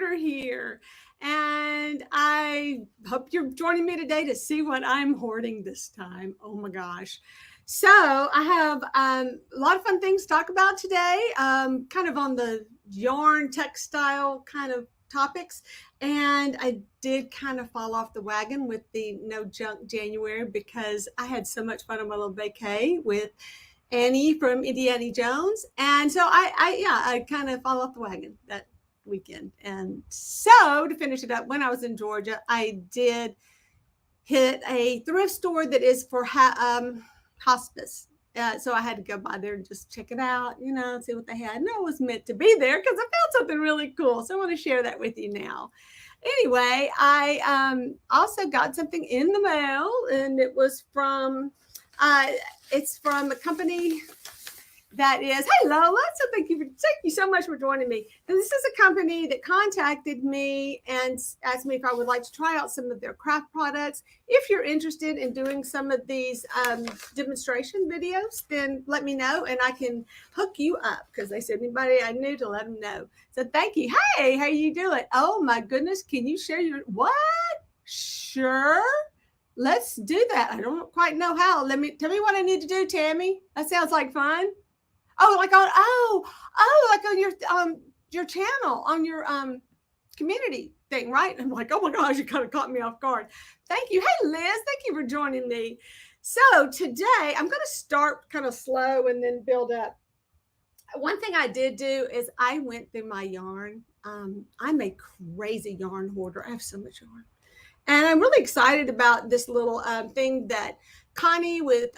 Hoarder here, and I hope you're joining me today to see what I'm hoarding this time. Oh my gosh. So I have a lot of fun things to talk about today, kind of on the yarn textile kind of topics. And I did kind of fall off the wagon with the no junk January because I had so much fun on my little vacay with Annie from Indiana Jones. And so I kind of fall off the wagon that weekend. And so to finish it up, when I was in Georgia, I did hit a thrift store that is for hospice. So I had to go by there and just check it out, see what they had. And I was meant to be there because I found something really cool. So I want to share that with you now. Anyway, I also got something in the mail, and it was from it's from a company that is, hey Lola, so thank you so much for joining me. And this is a company that contacted me and asked me if I would like to try out some of their craft products. If you're interested in doing some of these demonstration videos, then let me know and I can hook you up, because they said anybody I knew to let them know. So thank you. Hey, how you doing? Oh my goodness, can you share your what? Sure. Let's do that. I don't quite know how. Tell me what I need to do, Tammy. That sounds like fun. Oh, like on like on your channel, on your community thing, right? I'm like, oh my gosh, you kind of caught me off guard. Thank you. Hey Liz, thank you for joining me. So today I'm going to start kind of slow and then build up. One thing I did do is I went through my yarn. I'm a crazy yarn hoarder. I have so much yarn. And I'm really excited about this little thing that Connie with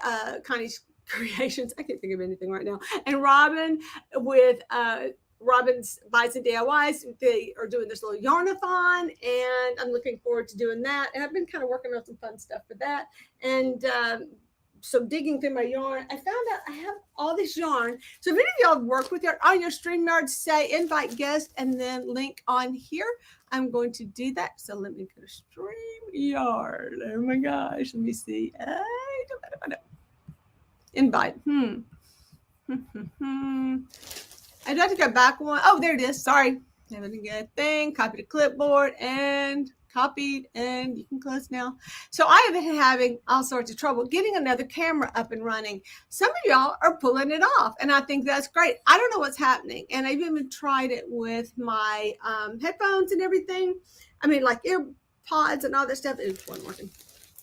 Connie's Creations, I can't think of anything right now, and Robin with Robin's Buys and DIYs, they are doing this little yarn-a-thon, and I'm looking forward to doing that. And I've been kind of working on some fun stuff for that. And so digging through my yarn, I found out I have all this yarn. So if any of y'all work with yarn on your StreamYard, say invite guest and then link on here. I'm going to do that. So let me go to StreamYard. Oh my gosh, let me see. Invite. I'd have to go back one. Oh, there it is. Sorry. Having a good thing. Copy the clipboard and copied, and you can close now. So I have been having all sorts of trouble getting another camera up and running. Some of y'all are pulling it off, and I think that's great. I don't know what's happening, and I've even tried it with my headphones and everything. I mean, like earpods and all that stuff. It wasn't working.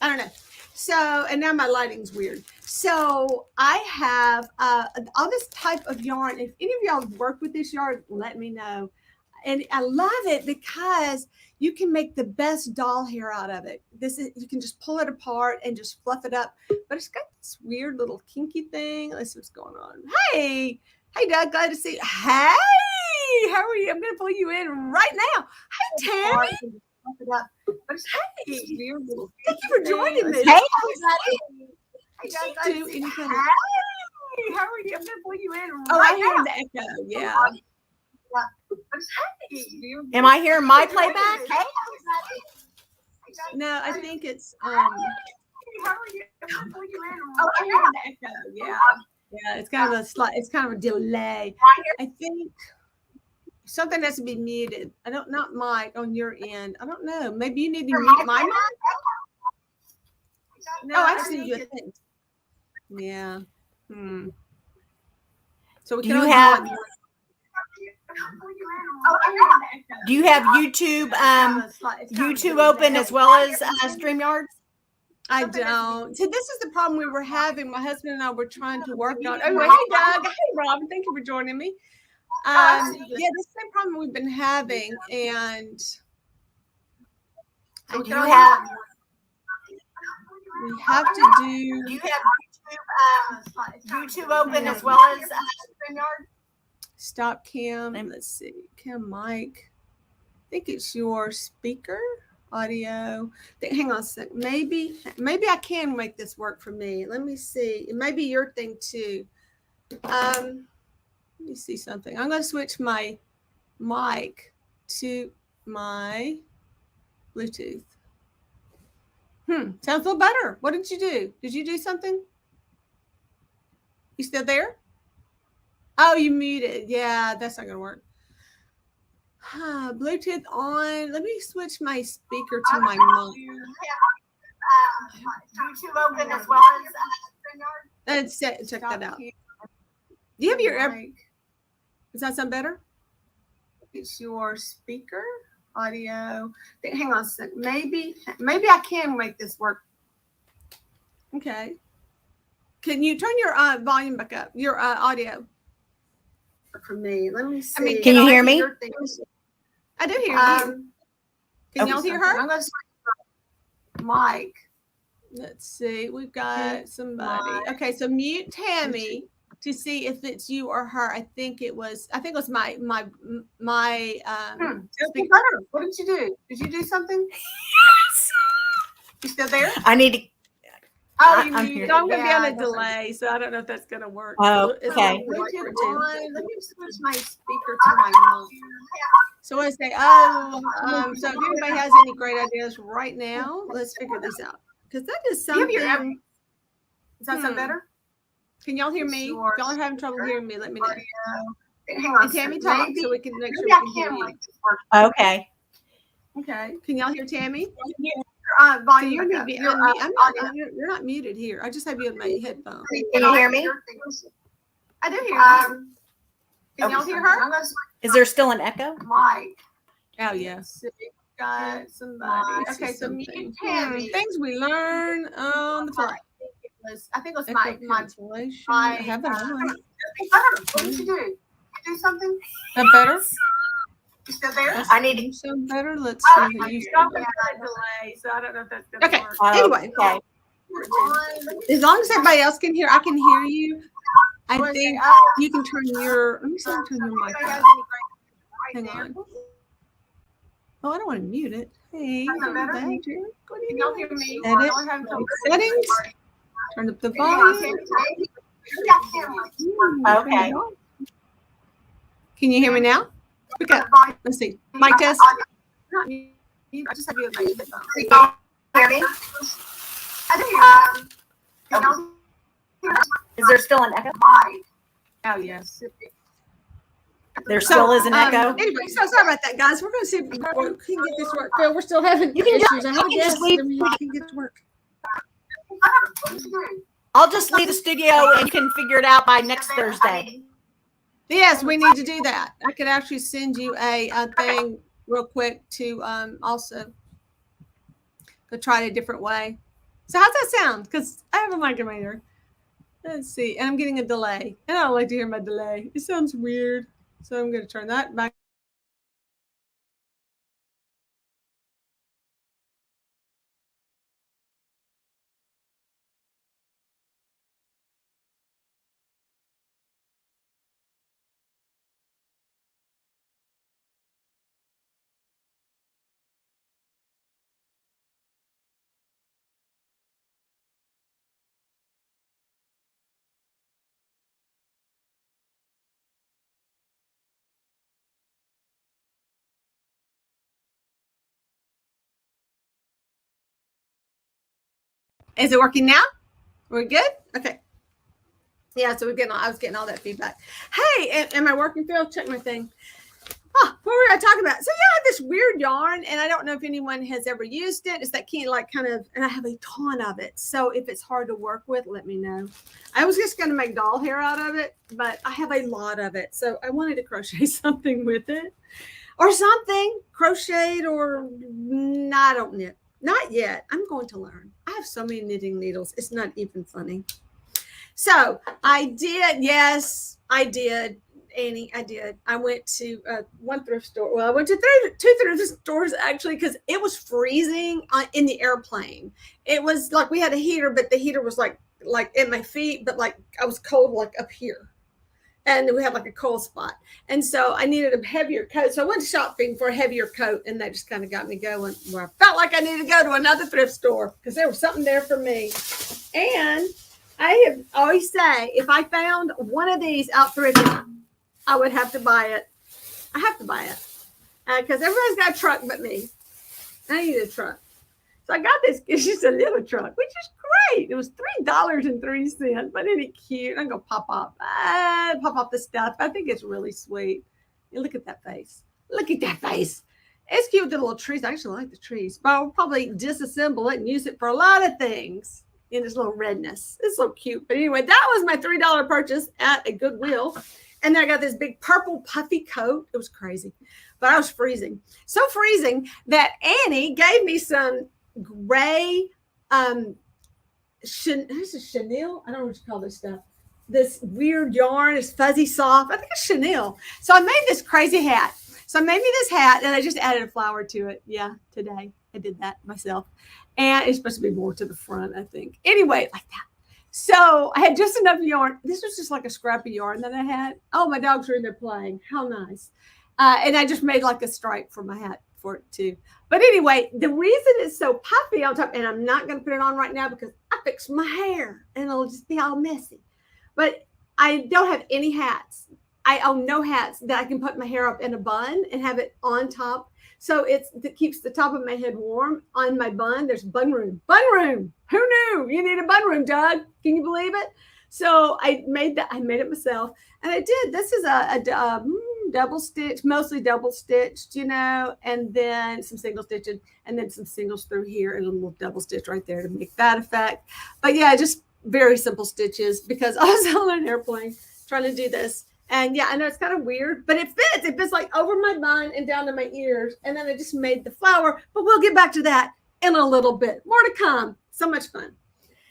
I don't know. So, and now my lighting's weird. So I have all this type of yarn. If any of y'all work with this yarn, let me know. And I love it because you can make the best doll hair out of it. You can just pull it apart and just fluff it up. But it's got this weird little kinky thing. Let's see what's going on. Hey, Doug, glad to see you. Hey, how are you? I'm going to pull you in right now. Hey, Tammy. Hey, thank you for joining me. Hey, everybody. Hey, how are you? I'm going to pull you in right now. I hear the echo. Yeah. Am I hearing my playback? No, I think it's How are you? I hear the echo. Yeah. Yeah, it's kind of a delay. I think something has to be muted. Not mic on your end. I don't know. Maybe you need to mute my mic. No, I see you. Yeah. So we can Do you have YouTube open as well as StreamYard? I don't. See, this is the problem we were having. My husband and I were trying to work on. Oh, hey, Doug. Hey, Robin. Thank you for joining me. Yeah, this is the same problem we've been having, and So do you have? We have to do. Do you have YouTube open as well as StreamYard? Stop cam. Let's see. Cam mic. I think it's your speaker audio. Hang on a sec. Maybe I can make this work for me. Let me see. It may be your thing too. Let me see something. I'm going to switch my mic to my Bluetooth. Sounds a little better. What did you do? Did you do something? You still there? Oh, you muted. Yeah, that's not going to work. Bluetooth on. Let me switch my speaker to my mic. YouTube open as well as Check that out. Do you have your mic? Does that sound better? It's your speaker audio. Hang on a second. Maybe I can make this work. Okay. Can you turn your volume back up? Your audio. For me, let me see. Can you hear me? I do hear you. Can y'all hear her? I'm going to mic. Let's see. We've got somebody. Okay, so mute Tammy to see if it's you or her. I think it was my speaker. What did you do? Did you do something? You still there? I need to. Oh, I'm going to be on a delay, so I don't know if that's going to work. Oh, okay. Let me switch my speaker to my mouth. So I say, so if anybody has any great ideas right now, let's figure this out. Because that is something. Does that sound better? Can y'all hear me? If y'all are having trouble hearing me, let me know. Hang on. And Tammy, talk so we can make sure we can hear you. Okay. Okay. Can y'all hear Tammy? Volume. You're not muted here. I just have you in my headphones. Can you hear me? I do hear you. Can y'all hear her? Is there still an echo? Mike. Oh, yes. Got somebody. Okay, so mute Tammy. Things we learn on the fly. I think it was my cancellation. I have it on. What did you do? You do something? That better? You still there? I need to. So better. Let's see. Delay, so I don't know if that's gonna okay. work. Anyway, okay. As long as everybody else can hear, I can hear you. I think you can turn your. Let me see. Turn your mic on. Hang on. Oh, I don't want to mute it. Hey, Can y'all hear me? Edit. Settings. Turn up the volume. Okay. Can you hear me now? Okay. Let's see. Mic test. I just have you in my headphones. Hear me? Is there still an echo? Oh, yes. There still is an echo. Anyway, so sorry about that, guys. We're going to see if we can get this work. Phil, we're still having issues. I have a guess. We can get to work. I'll just leave the studio and you can figure it out by next Thursday. Yes, we need to do that. I could actually send you a thing real quick to also go try it a different way. So how's that sound? Because I have a micrometer. Let's see. And I'm getting a delay. And I don't like to hear my delay. It sounds weird. So I'm going to turn that back. Is it working now? We're good? Okay. Yeah, so I was getting all that feedback. Hey, am I working, Phil? Check my thing. Oh, what were I talking about? So yeah, I have this weird yarn, and I don't know if anyone has ever used it. It's that and I have a ton of it. So if it's hard to work with, let me know. I was just going to make doll hair out of it, but I have a lot of it. So I wanted to crochet something with it or something crocheted or I don't knit. Not yet. I'm going to learn. I have so many knitting needles. It's not even funny. So I did. Yes, I did. Annie, I did. I went to one thrift store. Well, I went to two thrift stores actually because it was freezing in the airplane. It was like we had a heater, but the heater was like at my feet, but like I was cold like up here. And we had like a cold spot. And so I needed a heavier coat. So I went shopping for a heavier coat, and that just kind of got me going where I felt like I needed to go to another thrift store because there was something there for me. And I have always say, if I found one of these out thrifted, I would have to buy it. I have to buy it because everybody's got a truck but me. I need a truck. So I got this. It's just a little truck, which is great. It was $3.03, but isn't it cute? I'm going to pop off the stuff. I think it's really sweet. You look at that face. Look at that face. It's cute with the little trees. I actually like the trees, but I'll probably disassemble it and use it for a lot of things in this little redness. It's so cute. But anyway, that was my $3 purchase at a Goodwill. And then I got this big purple puffy coat. It was crazy, but I was freezing. So freezing that Annie gave me some gray, this is chenille. I don't know what you call this stuff. This weird yarn is fuzzy soft. I think it's chenille. So I made this crazy hat. So I made me this hat and I just added a flower to it. Yeah, today I did that myself. And it's supposed to be more to the front, I think. Anyway, like that. So I had just enough yarn. This was just like a scrappy yarn that I had. Oh, my dogs were in there playing. How nice. And I just made like a stripe for my hat for it too. But anyway, the reason it's so puffy on top, and I'm not going to put it on right now because I fixed my hair and it'll just be all messy. But I don't have any hats. I own no hats that I can put my hair up in a bun and have it on top. So it keeps the top of my head warm. On my bun, there's bun room. Bun room. Who knew? You need a bun room, Doug. Can you believe it? So I made that. I made it myself, and I did. This is a double stitch, mostly double stitched, you know, and then some single stitching, and then some singles through here, and a little double stitch right there to make that effect. But yeah, just very simple stitches because I was on an airplane trying to do this. And yeah, I know it's kind of weird, but it fits. It fits like over my bun and down to my ears. And then I just made the flower, but we'll get back to that in a little bit. More to come. So much fun.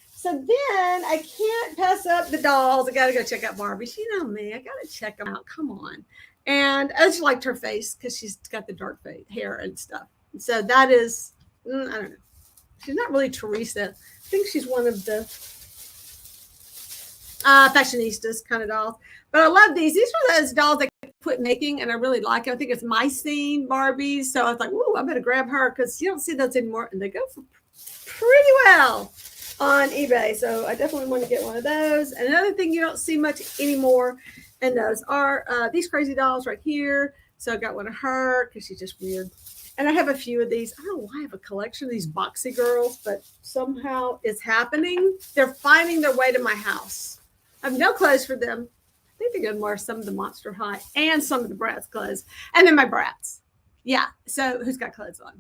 So then I can't pass up the dolls. I got to go check out Barbie. You know me. I got to check them out. Come on. And I just liked her face because she's got the dark hair and stuff. So that is, I don't know. She's not really Teresa. I think she's one of the fashionistas kind of dolls. But I love these. These are those dolls I quit making, and I really like it. I think it's Mycene Barbies. So I was like, ooh, I better grab her because you don't see those anymore. And they go for pretty well on eBay. So I definitely want to get one of those. And another thing you don't see much anymore, and those are these crazy dolls right here. So I got one of her because she's just weird. And I have a few of these. I don't know why I have a collection of these boxy girls, but somehow it's happening. They're finding their way to my house. I have no clothes for them. I think they're going to wear some of the Monster High and some of the Bratz clothes. And then my Bratz. Yeah. So who's got clothes on?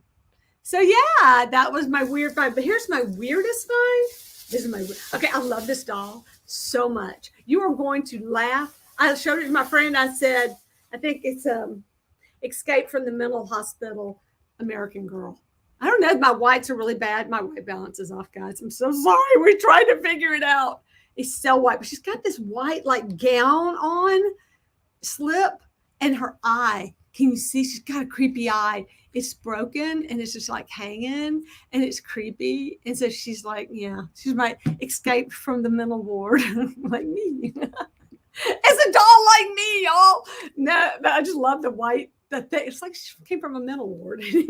So yeah, that was my weird find. But here's my weirdest find. This is my, okay, I love this doll so much. You are going to laugh. I showed it to my friend. I said, I think it's Escape from the Mental Hospital American Girl. I don't know if my whites are really bad. My white balance is off, guys. I'm so sorry. We're trying to figure it out. It's so white, but she's got this white like gown on, slip, and her eye. Can you see? She's got a creepy eye. It's broken and it's just like hanging and it's creepy. And so she's like, yeah, she's my escape from the mental ward, like me. It's a doll like me, y'all. No, I just love the white. The thing. It's like she came from a mental ward. Anyway,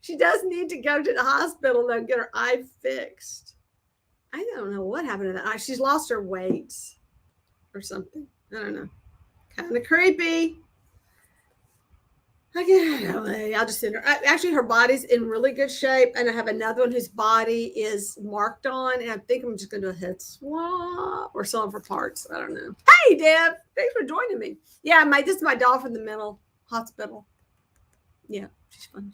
she does need to go to the hospital though, get her eye fixed. I don't know what happened to that eye. She's lost her weight or something. I don't know. Kind of creepy. I'll just send her. Actually, her body's in really good shape, and I have another one whose body is marked on, and I think I'm just going to do a head swap or sell them for parts. I don't know. Hey, Deb, thanks for joining me. Yeah, this is my doll from the mental hospital. Yeah, she's fun.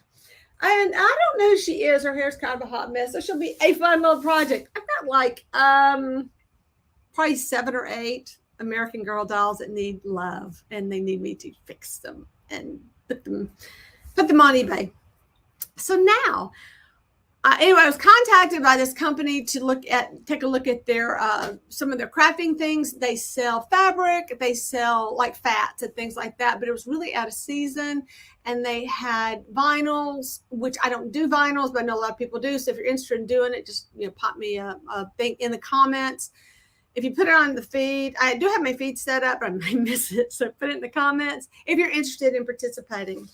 And I don't know who she is. Her hair's kind of a hot mess, so she'll be a fun little project. I've got like probably 7 or 8 American Girl dolls that need love, and they need me to fix them and put them on eBay. So now, anyway, I was contacted by this company to take a look at their some of their crafting things. They sell fabric, they sell like fats and things like that, but it was really out of season. And they had vinyls, which I don't do vinyls, but I know a lot of people do. So if you're interested in doing it, just pop me a thing in the comments. If you put it on the feed, I do have my feed set up, but I may miss it. So put it in the comments if you're interested in participating.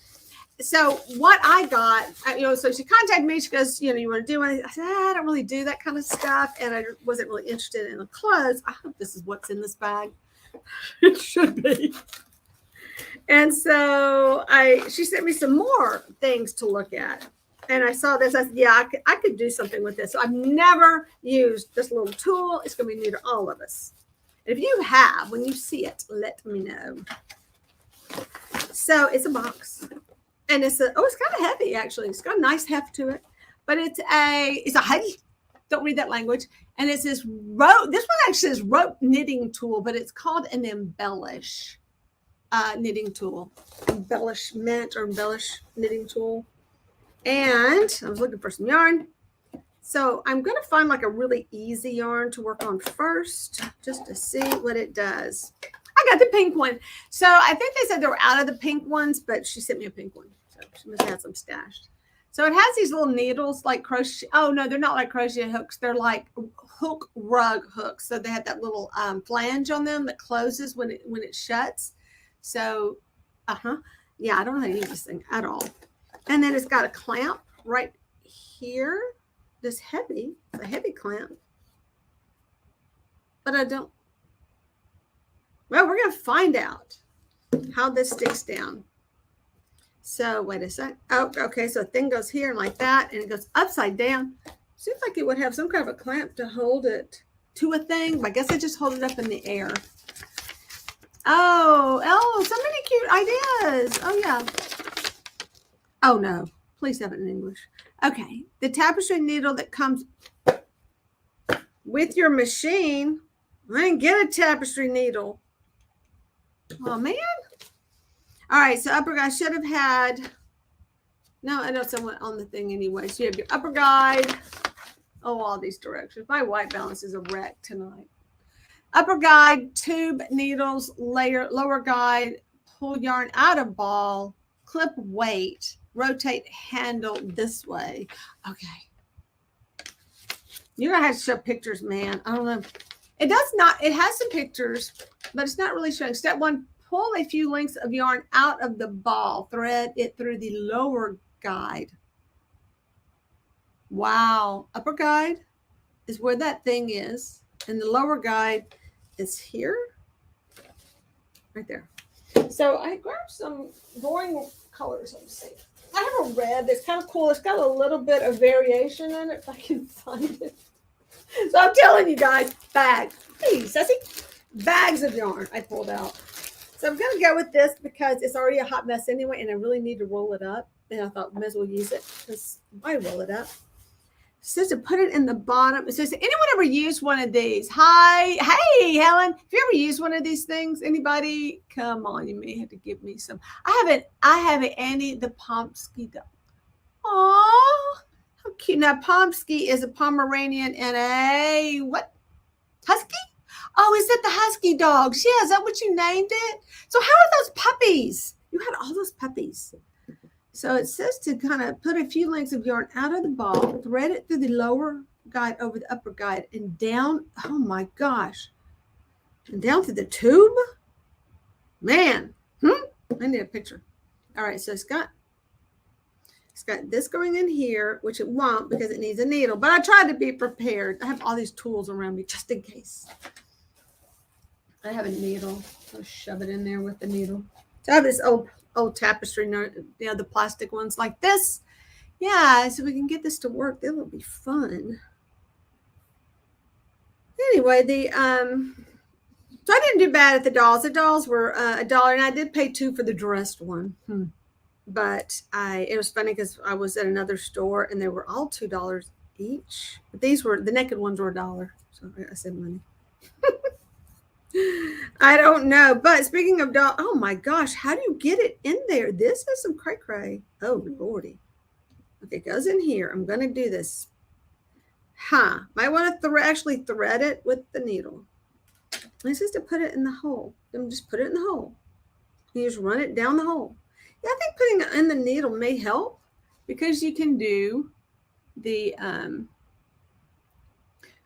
So what I got, so she contacted me. She goes, you want to do anything? I said, I don't really do that kind of stuff. And I wasn't really interested in the clothes. I hope this is what's in this bag. It should be. And so she sent me some more things to look at. And I saw this. I said, yeah, I could do something with this. So I've never used this little tool. It's going to be new to all of us. And if you have, when you see it, let me know. So it's a box, and it's kind of heavy actually. It's got a nice heft to it, but it's a heavy. Don't read that language. And it's this rope. This one actually is rope knitting tool, but it's called an embellish knitting tool. Embellishment or embellish knitting tool. And I was looking for some yarn. So I'm going to find like a really easy yarn to work on first, just to see what it does. I got the pink one. So I think they said they were out of the pink ones, but she sent me a pink one. So she must have had some stashed. So it has these little needles like crochet. Oh, no, they're not like crochet hooks. They're like hook rug hooks. So they have that little flange on them that closes when it shuts. So, yeah, I don't know how to use this thing at all. And then it's got a clamp right here. This heavy, a heavy clamp. But I don't. Well, we're going to find out how this sticks down. So wait a sec. Oh, okay. So a thing goes here like that, and it goes upside down. Seems like it would have some kind of a clamp to hold it to a thing, but I guess I just hold it up in the air. Oh, so many cute ideas. Oh yeah. Oh no, please have it in English. Okay, the tapestry needle that comes with your machine. I didn't get a tapestry needle. Oh man. All right, so upper guide should have had, no, I know someone on the thing anyway. So you have your upper guide. Oh, all these directions. My white balance is a wreck tonight. Upper guide, tube needles, lower guide, pull yarn out of ball, clip weight, rotate handle this way. Okay. You're going to have to show pictures, man. I don't know. It does not, it has some pictures, but it's not really showing. Step one, pull a few lengths of yarn out of the ball. Thread it through the lower guide. Wow. Upper guide is where that thing is. And the lower guide is here. Right there. So I grabbed some boring colors. Let me see. I have a red that's kind of cool. It's got a little bit of variation in it if I can find it. So I'm telling you guys, bags. Hey, Ceci. Bags of yarn I pulled out. So I'm going to go with this because it's already a hot mess anyway, and I really need to roll it up. And I thought, might as well use it because I roll it up. It says to put it in the bottom. It says, anyone ever used one of these? Hi. Hey, Helen. Have you ever used one of these things? Anybody? Come on. You may have to give me some. I haven't Annie the Pomsky dog. Oh, how cute. Now, Pomsky is a Pomeranian and a what? Husky? Oh, is that the husky dogs? Yeah, is that what you named it? So how are those puppies? You had all those puppies. So it says to kind of put a few lengths of yarn out of the ball, thread it through the lower guide over the upper guide, and down. Oh my gosh. And down to the tube? Man. I need a picture. All right, so it's got this going in here, which it won't because it needs a needle. But I tried to be prepared. I have all these tools around me just in case. I have a needle. I'll shove it in there with the needle. So I have this old tapestry, the plastic ones like this. Yeah, so we can get this to work. That will be fun. Anyway, so I didn't do bad at the dolls. The dolls were $1, and I did pay $2 for the dressed one. But it was funny because I was at another store and they were all $2 each. But the naked ones were $1. So I said money. I don't know. But speaking of doll, oh my gosh, how do you get it in there? This is some cray. Oh lordy. Okay, it goes in here. I'm gonna do this. Might want to actually thread it with the needle. This is to put it in the hole. Then just put it in the hole. You just run it down the hole. Yeah, I think putting it in the needle may help because you can do the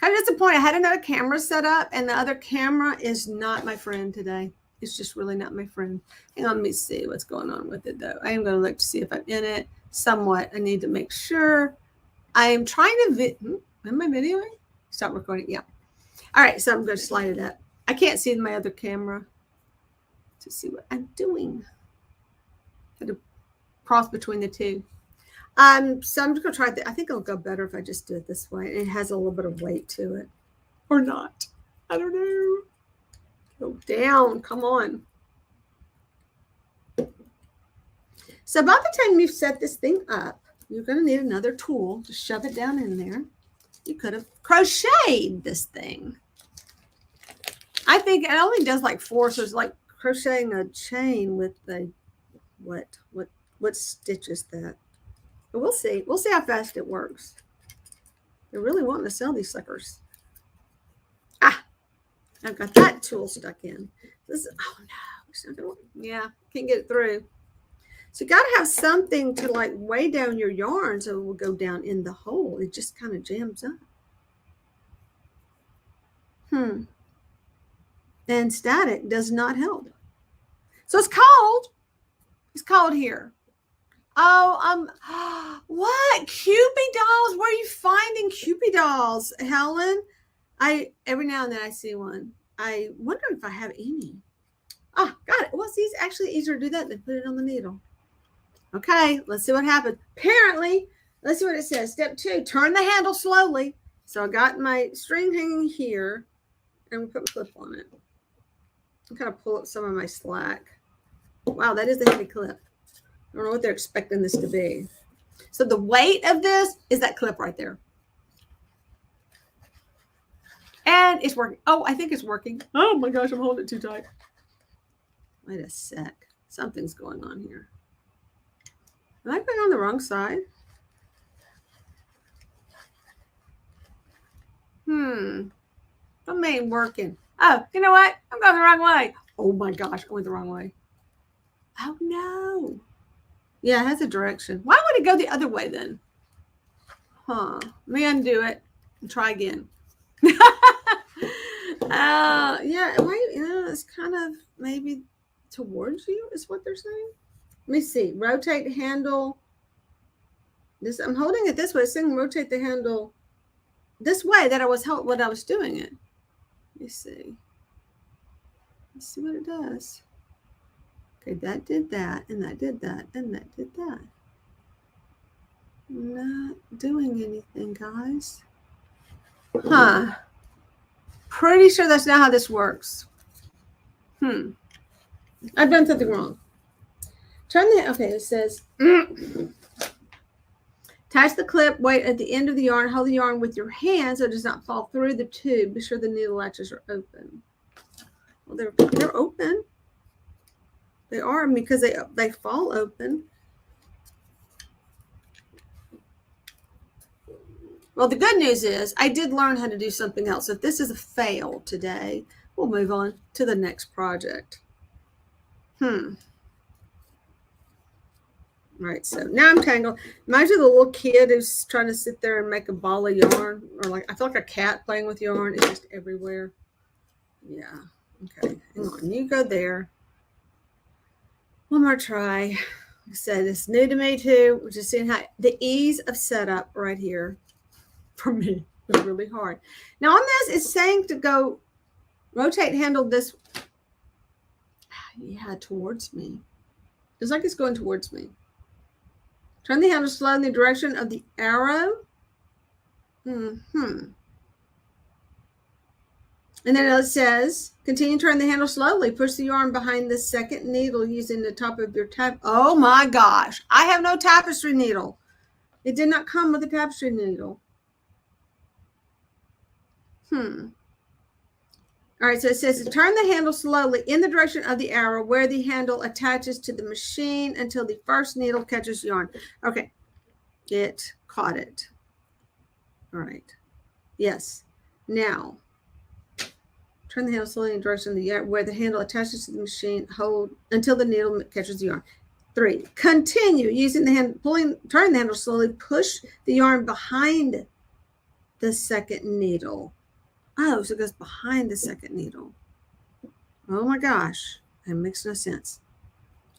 kind of disappointed. I had another camera set up, and the other camera is not my friend today. It's just really not my friend. Hang on, let me see what's going on with it, though. I am going to look to see if I'm in it somewhat. I need to make sure. I am trying to am I videoing? Stop recording. Yeah. All right, so I'm going to slide it up. I can't see my other camera to see what I'm doing. I had to cross between the two. So I'm just going to try I think it'll go better if I just do it this way. It has a little bit of weight to it. Or not. I don't know. Go down. Come on. So by the time you've set this thing up, you're going to need another tool to shove it down in there. You could have crocheted this thing. I think it only does like 4, so it's like crocheting a chain with the what stitch is that? But we'll see. We'll see how fast it works. They're really wanting to sell these suckers. Ah, I've got that tool stuck in. This is, oh no, it's not gonna work. Yeah, can't get it through. So you got to have something to like weigh down your yarn so it will go down in the hole. It just kind of jams up. And static does not help. So it's cold. It's cold here. Oh, what? Cupid dolls? Where are you finding Cupid dolls, Helen? Every now and then I see one. I wonder if I have any. Oh, got it. Well, it's actually easier to do that than put it on the needle. Okay, let's see what happens. Apparently, let's see what it says. Step 2, turn the handle slowly. So I got my string hanging here, and we put a clip on it. I'm kind of pull up some of my slack. Wow, that is a heavy clip. I don't know what they're expecting this to be. So the weight of this is that clip right there. And it's working. Oh, I think it's working. Oh my gosh, I'm holding it too tight. Wait a sec. Something's going on here. Am I putting on the wrong side? Something ain't working. Oh, you know what? I'm going the wrong way. Oh my gosh, I went the wrong way. Oh no. Yeah, it has a direction. Why would it go the other way then? Let me undo it and try again. Yeah, it's kind of maybe towards you is what they're saying. Let me see. Rotate handle. This I'm holding it this way. It's saying rotate the handle this way that I was doing it. Let me see. Let's see what it does. Okay, that did that, and that did that, and that did that. Not doing anything, guys. Pretty sure that's not how this works. I've done something wrong. Okay, it says attach the clip, wait at the end of the yarn, hold the yarn with your hand so it does not fall through the tube. Be sure the needle latches are open. Well, they're open. They are because they fall open. Well, the good news is I did learn how to do something else. If this is a fail today, we'll move on to the next project. Right, so now I'm tangled. Imagine the little kid who's trying to sit there and make a ball of yarn, or like I feel like a cat playing with yarn. It's just everywhere. Yeah. Okay. Hang on. You go there. One more try. Like I said, it's new to me too. We're just seeing how the ease of setup right here for me is really hard. Now on this, it's saying to go rotate handle this. Yeah, towards me. It's like it's going towards me. Turn the handle slow in the direction of the arrow. And then it says, continue to turn the handle slowly. Push the yarn behind the second needle using the top of your tap. Oh my gosh. I have no tapestry needle. It did not come with a tapestry needle. All right, so it says to turn the handle slowly in the direction of the arrow where the handle attaches to the machine until the first needle catches yarn. Okay, it caught it. All right, yes. Now, turn the handle slowly in the direction of the arrow where the handle attaches to the machine. Hold until the needle catches the yarn. 3, continue using the hand, turn the handle slowly. Push the yarn behind the second needle. Oh, so it goes behind the second needle. Oh my gosh. That makes no sense.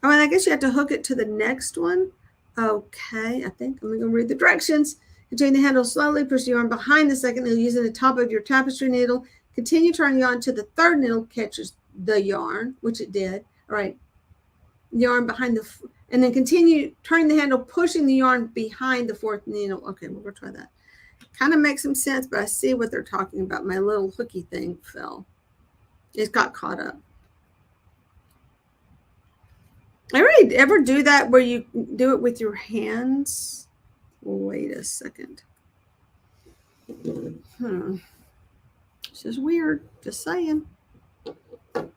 Oh, and I guess you have to hook it to the next one. Okay, I think I'm going to read the directions. Continue the handle slowly. Push the yarn behind the second needle using the top of your tapestry needle. Continue turning yarn until the third needle catches the yarn, which it did. All right. Yarn behind and then continue turning the handle, pushing the yarn behind the fourth needle. Okay, we're going to try that. Kind of makes some sense, but I see what they're talking about. My little hooky thing fell. It got caught up. Ever do that where you do it with your hands? Wait a second. This is weird. Just saying. And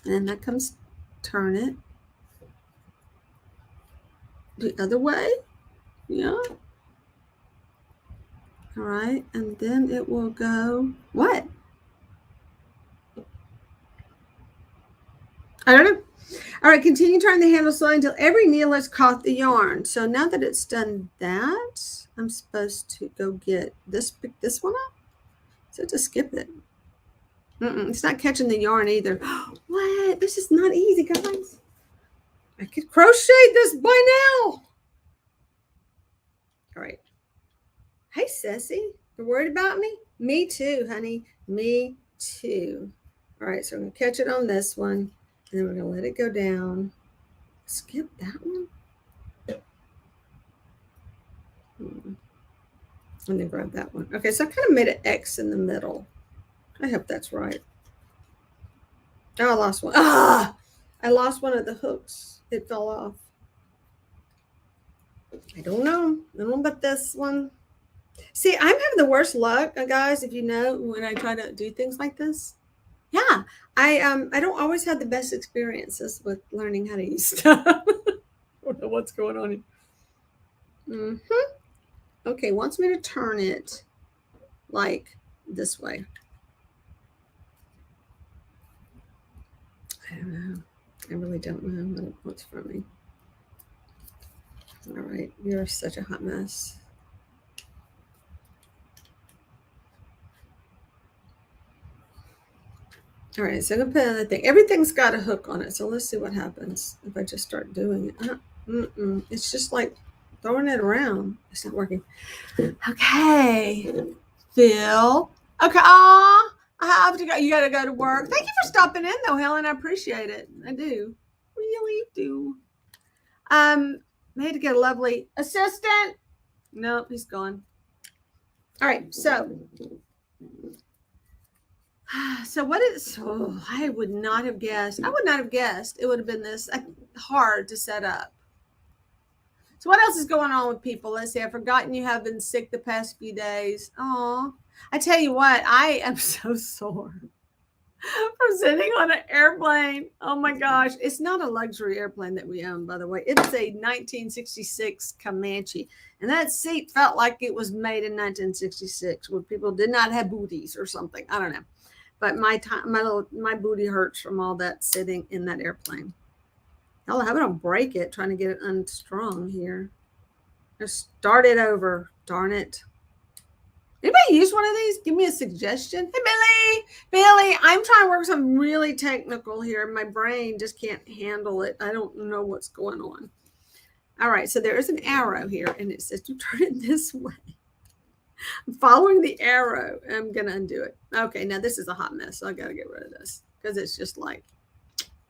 then that comes, turn it the other way. Yeah. All right. And then it will go, what? I don't know. All right, continue turning the handle slowly until every needle has caught the yarn. So now that it's done that, I'm supposed to go get this, pick this one up. So to skip it. It's not catching the yarn either. What? This is not easy, guys. I could crochet this by now. All right. Hey, Ceci, you're worried about me? Me too, honey. Me too. All right, so I'm going to catch it on this one. And then we're going to let it go down. Skip that one. And then grab that one. Okay, so I kind of made an X in the middle. I hope that's right. Oh, I lost one. I lost one of the hooks. It fell off. I don't know about this one. See, I'm having the worst luck, guys, if you know, when I try to do things like this. Yeah, I don't always have the best experiences with learning how to use stuff. I don't know what's going on here. Okay, wants me to turn it like this way. I don't know. I really don't know what's for me. All right, you're such a hot mess. All right, so I'm going to put another thing. Everything's got a hook on it, so let's see what happens if I just start doing it. It's just like throwing it around. It's not working. Okay, Phil. Okay, I have to go. You got to go to work. Thank you for stopping in, though, Helen. I appreciate it. I do. Really do. Made to get a lovely assistant. Nope, he's gone. All right, so what is, I would not have guessed. I would not have guessed it would have been this hard to set up. So what else is going on with people? Let's see. I've forgotten you have been sick the past few days. Oh, I tell you what, I am so sore from sitting on an airplane. Oh my gosh. It's not a luxury airplane that we own, by the way. It's a 1966 Comanche. And that seat felt like it was made in 1966 where people did not have booties or something. I don't know. But my booty hurts from all that sitting in that airplane. Hell, how about I break it trying to get it unstrung here? Just start it over. Darn it. Anybody use one of these? Give me a suggestion. Hey, Billy, I'm trying to work something really technical here. My brain just can't handle it. I don't know what's going on. All right, so there is an arrow here, and it says to turn it this way. I'm following the arrow. I'm going to undo it. Okay, now this is a hot mess, so I got to get rid of this because it's just like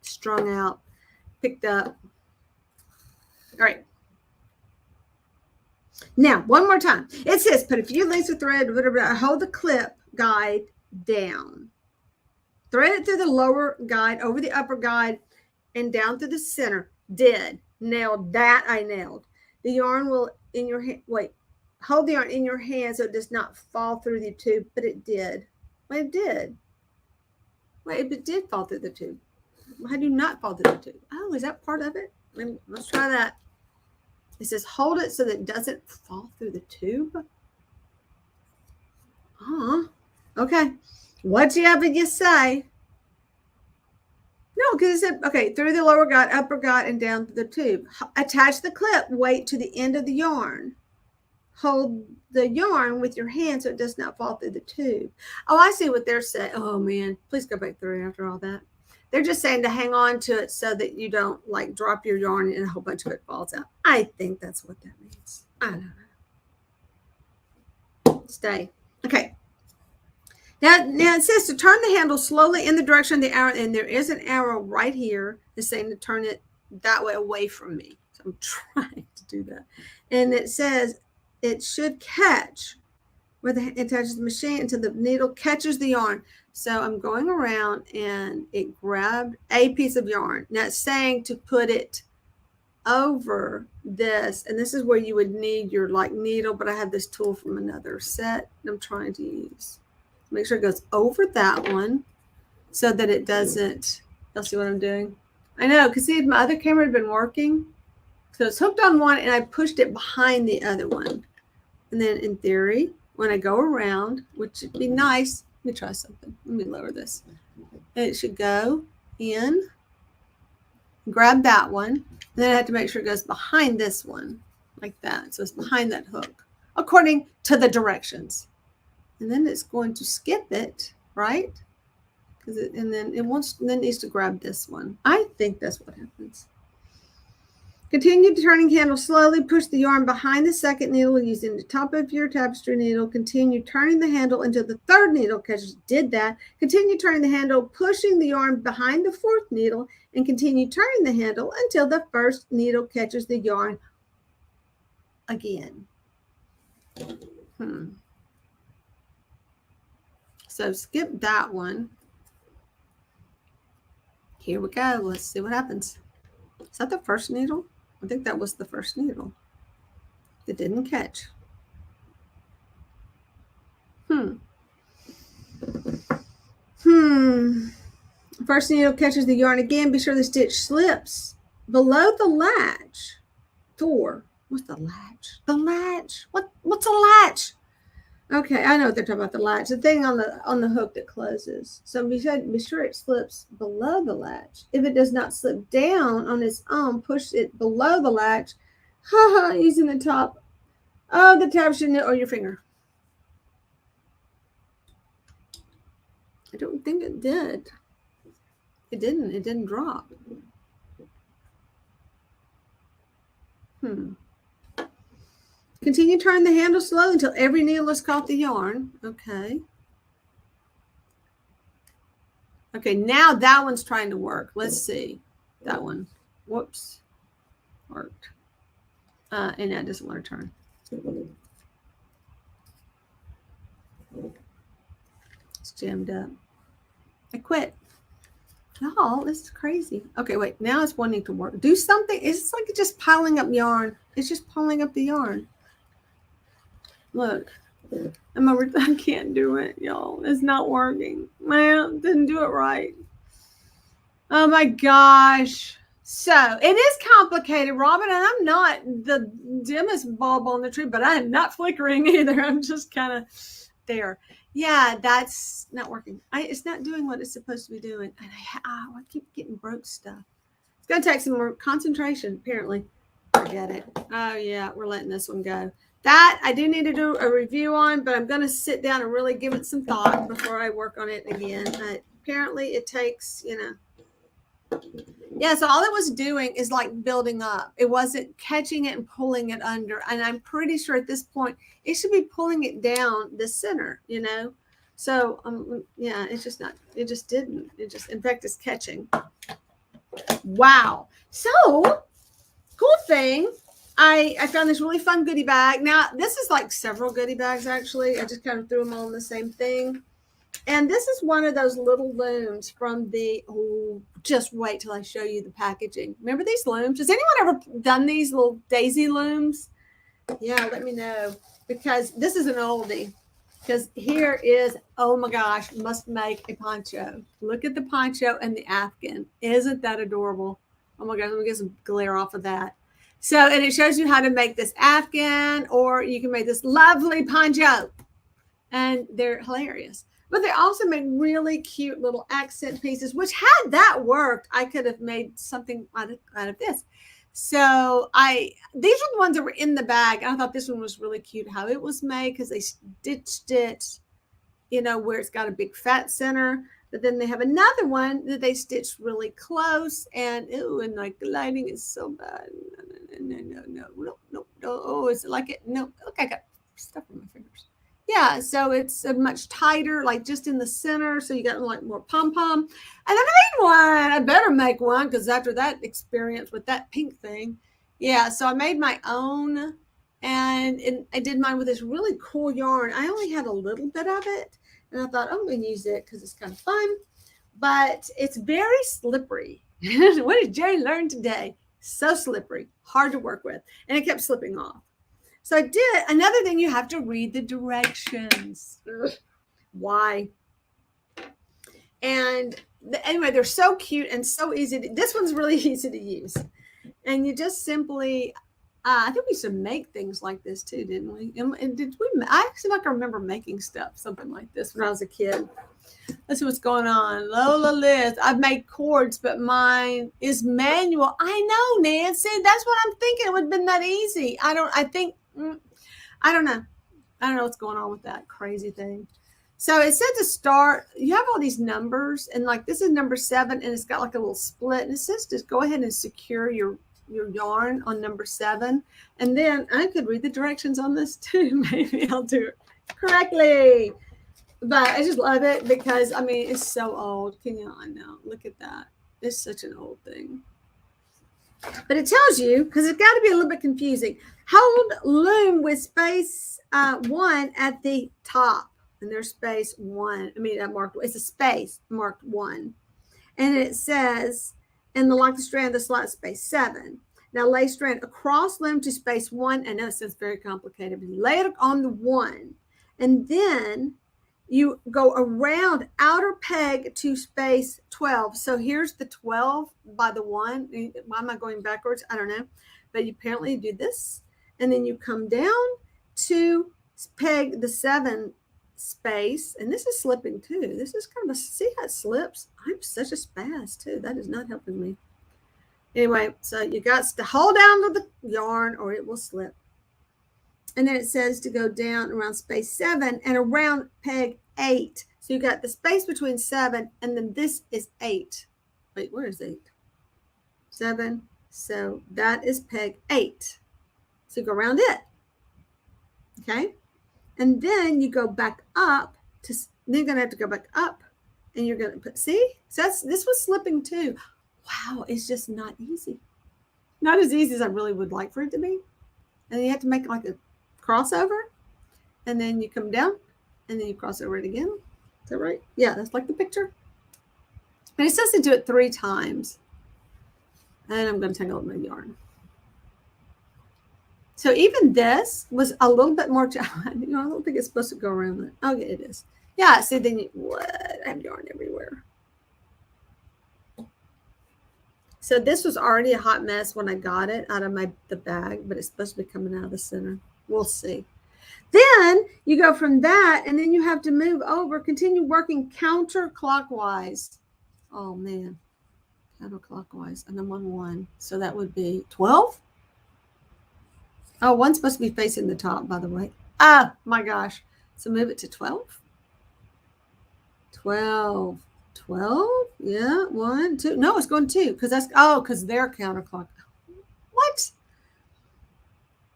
strung out, picked up. All right. Now, one more time. It says, put a few lengths of thread, hold the clip guide down. Thread it through the lower guide, over the upper guide, and down through the center. Nailed that. I nailed. The yarn will in your hand. Wait, hold the yarn in your hand so it does not fall through the tube, but it did. Well, it did. Wait, it did fall through the tube. How do you not fall through the tube? Oh, is that part of it? Let's try that. It says hold it so that it doesn't fall through the tube. Okay. Whatever you say. No, because it said, okay, through the lower guide, upper guide, and down to the tube. Attach the clip, weight to the end of the yarn. Hold the yarn with your hand so it does not fall through the tube. Oh, I see what they're saying. Oh, man. Please go back through after all that. They're just saying to hang on to it so that you don't like drop your yarn and a whole bunch of it falls out. I think that's what that means. I don't know. Stay. Okay. Now it says to turn the handle slowly in the direction of the arrow, and there is an arrow right here that's saying to turn it that way away from me. So I'm trying to do that. And it says it should catch where it touches the machine until the needle catches the yarn. So I'm going around and it grabbed a piece of yarn. Now it's saying to put it over this, and this is where you would need your like needle, but I have this tool from another set I'm trying to use. Make sure it goes over that one so that it doesn't, you'll see what I'm doing. I know, because see, my other camera had been working. So it's hooked on one and I pushed it behind the other one. And then in theory, when I go around, which would be nice, let me try something. Let me lower this. And it should go in, grab that one. And then I have to make sure it goes behind this one, like that. So it's behind that hook, according to the directions. And then it's going to skip it, right? And then it needs to grab this one. I think that's what happens. Continue turning handle slowly. Push the yarn behind the second needle using the top of your tapestry needle. Continue turning the handle until the third needle catches. Did that. Continue turning the handle, pushing the yarn behind the fourth needle, and continue turning the handle until the first needle catches the yarn again. So skip that one. Here we go. Let's see what happens. Is that the first needle? I think that was the first needle. It didn't catch. First needle catches the yarn again. Be sure the stitch slips below the latch. 4. What's the latch? The latch. What's a latch? Okay, I know what they're talking about, the latch. The thing on the hook that closes. So be sure it slips below the latch. If it does not slip down on its own, push it below the latch. Using the top of the tapestry or your finger. I don't think it did. It didn't. It didn't drop. Continue turning the handle slowly until every needle has caught the yarn. Okay. Okay, now that one's trying to work. Let's see. That one. Whoops. Worked. And that doesn't want to turn. It's jammed up. I quit. Y'all, this is crazy. Okay, wait. Now it's wanting to work. Do something. It's like it's just piling up yarn. It's just piling up the yarn. Look, I can't do it, y'all. It's not working. Man, didn't do it right. Oh my gosh. So it is complicated, Robin, and I'm not the dimmest bulb on the tree, but I am not flickering either. I'm just kind of there. Yeah, that's not working. It's not doing what it's supposed to be doing. And I keep getting broke stuff. It's going to take some more concentration, apparently. Forget it. Oh, yeah, we're letting this one go. That I do need to do a review on, but I'm going to sit down and really give it some thought before I work on it again. Apparently it takes, yeah, so all it was doing is like building up. It wasn't catching it and pulling it under. And I'm pretty sure at this point, it should be pulling it down the center, So, yeah, it's just not, it just didn't. In fact, it's catching. Wow. So, cool thing. I found this really fun goodie bag. Now, this is like several goodie bags, actually. I just kind of threw them all in the same thing. And this is one of those little looms from just wait till I show you the packaging. Remember these looms? Has anyone ever done these little daisy looms? Yeah, let me know. Because this is an oldie. Because here is, oh my gosh, must make a poncho. Look at the poncho and the afghan. Isn't that adorable? Oh my gosh, let me get some glare off of that. So, and it shows you how to make this afghan, or you can make this lovely poncho. And they're hilarious. But they also make really cute little accent pieces, which had that worked, I could have made something out of this. So these are the ones that were in the bag. And I thought this one was really cute how it was made because they stitched it, where it's got a big fat center. But then they have another one that they stitched really close. And like the lighting is so bad. No. Oh, is it like it? No. Okay, I got stuff on my fingers. Yeah, so it's a much tighter, like just in the center. So you got like more pom-pom. And then I made one. I better make one because after that experience with that pink thing. Yeah, so I made my own And I did mine with this really cool yarn. I only had a little bit of it, and I thought I'm going to use it because it's kind of fun, but it's very slippery. What did Jerry learn today? So slippery, hard to work with, and it kept slipping off. So I did. Another thing, you have to read the directions. Ugh. Why? And anyway, they're so cute and so easy. This one's really easy to use. And you just simply, I think we used to make things like this too, didn't we? And did we? I actually like I remember making stuff, something like this when I was a kid. Let's see what's going on. Lola Liz, I've made cords, but mine is manual. I know, Nancy. That's what I'm thinking. It would have been that easy. I don't know. I don't know what's going on with that crazy thing. So it said to start, you have all these numbers, and like this is number 7, and it's got like a little split, and it says just go ahead and secure your yarn on number 7. And then I could read the directions on this too. Maybe I'll do it correctly. But I just love it because, I mean, it's so old. I know. Look at that. It's such an old thing. But it tells you, because it's got to be a little bit confusing. Hold loom with space 1 at the top. And there's space 1. I mean, marked. It's a space marked 1. And it says, and the lock the strand, the slot space 7. Now lay strand across loom to space 1. I know it sounds very complicated, but you lay it on the 1. And then you go around outer peg to space 12. So here's the 12 by the 1. Why am I going backwards? I don't know. But you apparently do this. And then you come down to peg the 7 space. And this is slipping too. This is kind of see how it slips? I'm such a spaz too. That is not helping me. Anyway, so you got to hold down to the yarn or it will slip. And then it says to go down around space 7 and around peg 8. So you got the space between 7 and then this is 8. Wait, where is 8? 7. So that is peg 8. So you go around it. Okay. And then you go back up to, then you're going to have to go back up and you're going to put, see? So this was slipping too. Wow. It's just not easy. Not as easy as I really would like for it to be. And you have to make like a crossover, and then you come down, and then you cross over it again. Is that right? Yeah, that's like the picture. And it says to do it 3 times. And I'm going to tangle up my yarn. So even this was a little bit more, I don't think it's supposed to go around it. Oh, yeah, it is. Yeah, see, then I have yarn everywhere. So this was already a hot mess when I got it out of the bag, but it's supposed to be coming out of the center. We'll see. Then you go from that, and then you have to move over, continue working counterclockwise. Oh, man. Counterclockwise. And I'm on 1. So that would be 12. Oh, 1's supposed to be facing the top, by the way. Ah, my gosh. So move it to 12. 12. 12. Yeah. 1, 2. No, it's going 2 because because they're counterclockwise. What?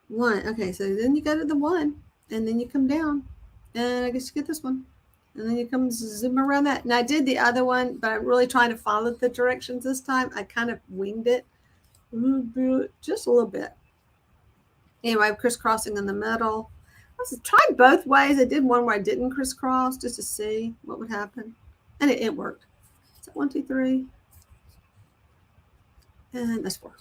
1. Okay, so then you go to the 1, and then you come down, and I guess you get this one, and then you come zoom around that. And I did the other one, but I'm really trying to follow the directions this time. I kind of winged it just a little bit. Anyway, I'm crisscrossing in the middle. I tried both ways. I did one where I didn't crisscross just to see what would happen, and it worked. So 1, 2, 3, and that's 4.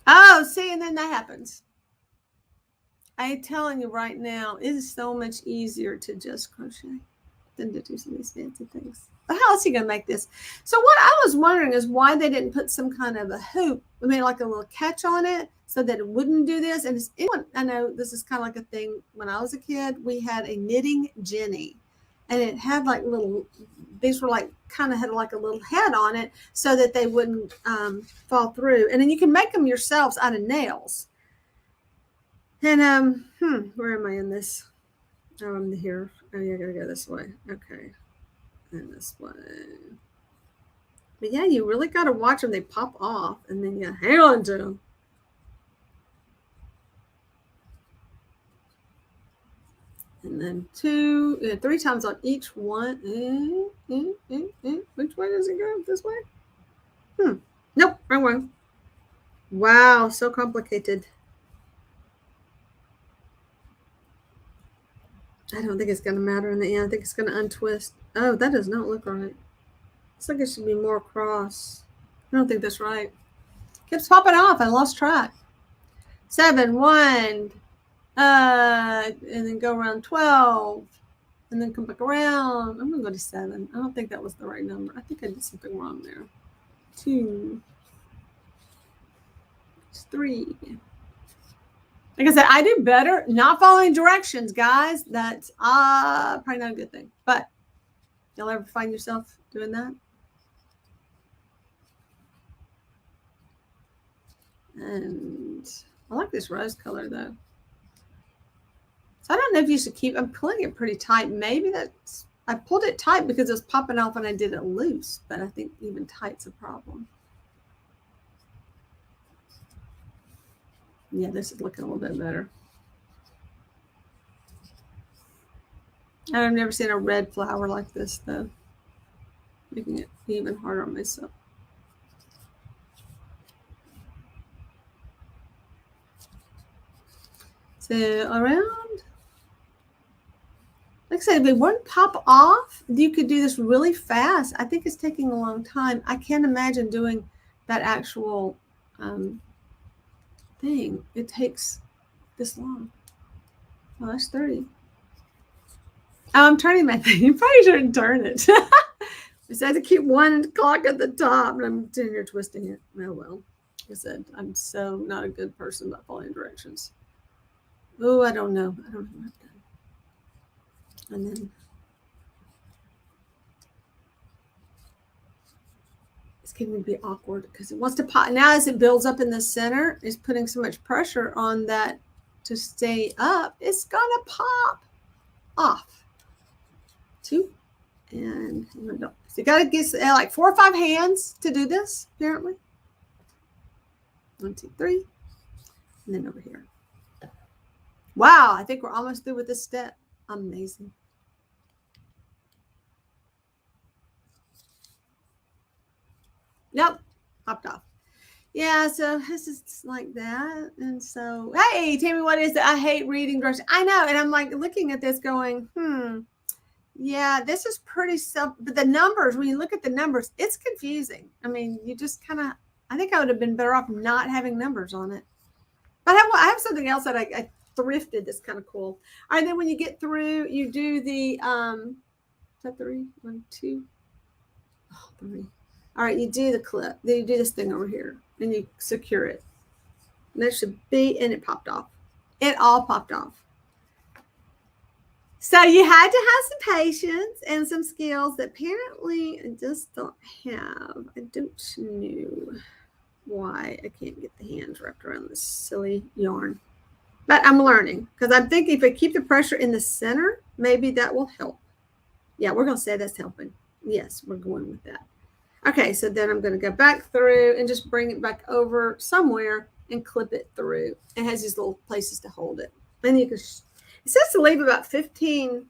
Oh, see, and then that happens. I'm telling you right now, it is so much easier to just crochet than to do some of these fancy things. But how else are you going to make this? So what I was wondering is why they didn't put some kind of a hoop, I mean, like a little catch on it so that it wouldn't do this. And I know this is kind of like a thing. When I was a kid, we had a knitting Jenny, and it had like these were like kind of had like a little head on it so that they wouldn't fall through. And then you can make them yourselves out of nails. And where am I in this? Oh, I'm here. Oh, yeah, I gotta go this way. Okay. And this way. But yeah, you really gotta watch them. They pop off, and then you hang on to them. And then 2, 3 times on each one. Which way does it go? This way? Nope, wrong one. Wow, so complicated. I don't think it's going to matter in the end. I think it's going to untwist. Oh, that does not look right. Looks like it should be more across. I don't think that's right. Keeps popping off. I lost track. 7, 1, and then go around 12, and then come back around. I'm going to go to 7. I don't think that was the right number. I think I did something wrong there. 2, 3. Like I said, I do better not following directions, guys. That's probably not a good thing. But y'all ever find yourself doing that? And I like this rose color though. So I don't know if you should keep, I'm pulling it pretty tight. Maybe that's, I pulled it tight because it was popping off when I did it loose, but I think even tight's a problem. Yeah, this is looking a little bit better. I've never seen a red flower like this though, making it even harder on myself. So around, like I said, if it wouldn't pop off, you could do this really fast. I think it's taking a long time. I can't imagine doing that actual thing. It takes this long. Oh, that's 30. Oh, I'm turning my thing. You probably shouldn't turn it. It says to keep one clock at the top, and I'm sitting here twisting it. Oh, well. Like I said, I'm so not a good person about following directions. Oh, I don't know. I don't know what I've done. And then it's getting to be awkward because it wants to pop. Now as it builds up in the center, it's putting so much pressure on that to stay up. It's going to pop off. 2. And so you got to get like 4 or 5 hands to do this, apparently. 1, 2, 3. And then over here. Wow, I think we're almost through with this step. Amazing. Nope, popped off. Yeah, so this is like that. And so, hey, Tammy, what is it? I hate reading directions. I know. And I'm like looking at this going, yeah, this is pretty simple. But the numbers, when you look at the numbers, it's confusing. I mean, you just kind of, I think I would have been better off not having numbers on it. But I have something else that I thrifted that's kind of cool. All right, then when you get through, you do the, is that 3? 1, 2, 3. All right, you do the clip. Then you do this thing over here, and you secure it. And there should be, and it popped off. It all popped off. So you had to have some patience and some skills that apparently I just don't have. I don't know why I can't get the hands wrapped around this silly yarn. But I'm learning because I'm thinking if I keep the pressure in the center, maybe that will help. Yeah, we're going to say that's helping. Yes, we're going with that. Okay, so then I'm going to go back through and just bring it back over somewhere and clip it through. It has these little places to hold it. And you can, it says to leave about 15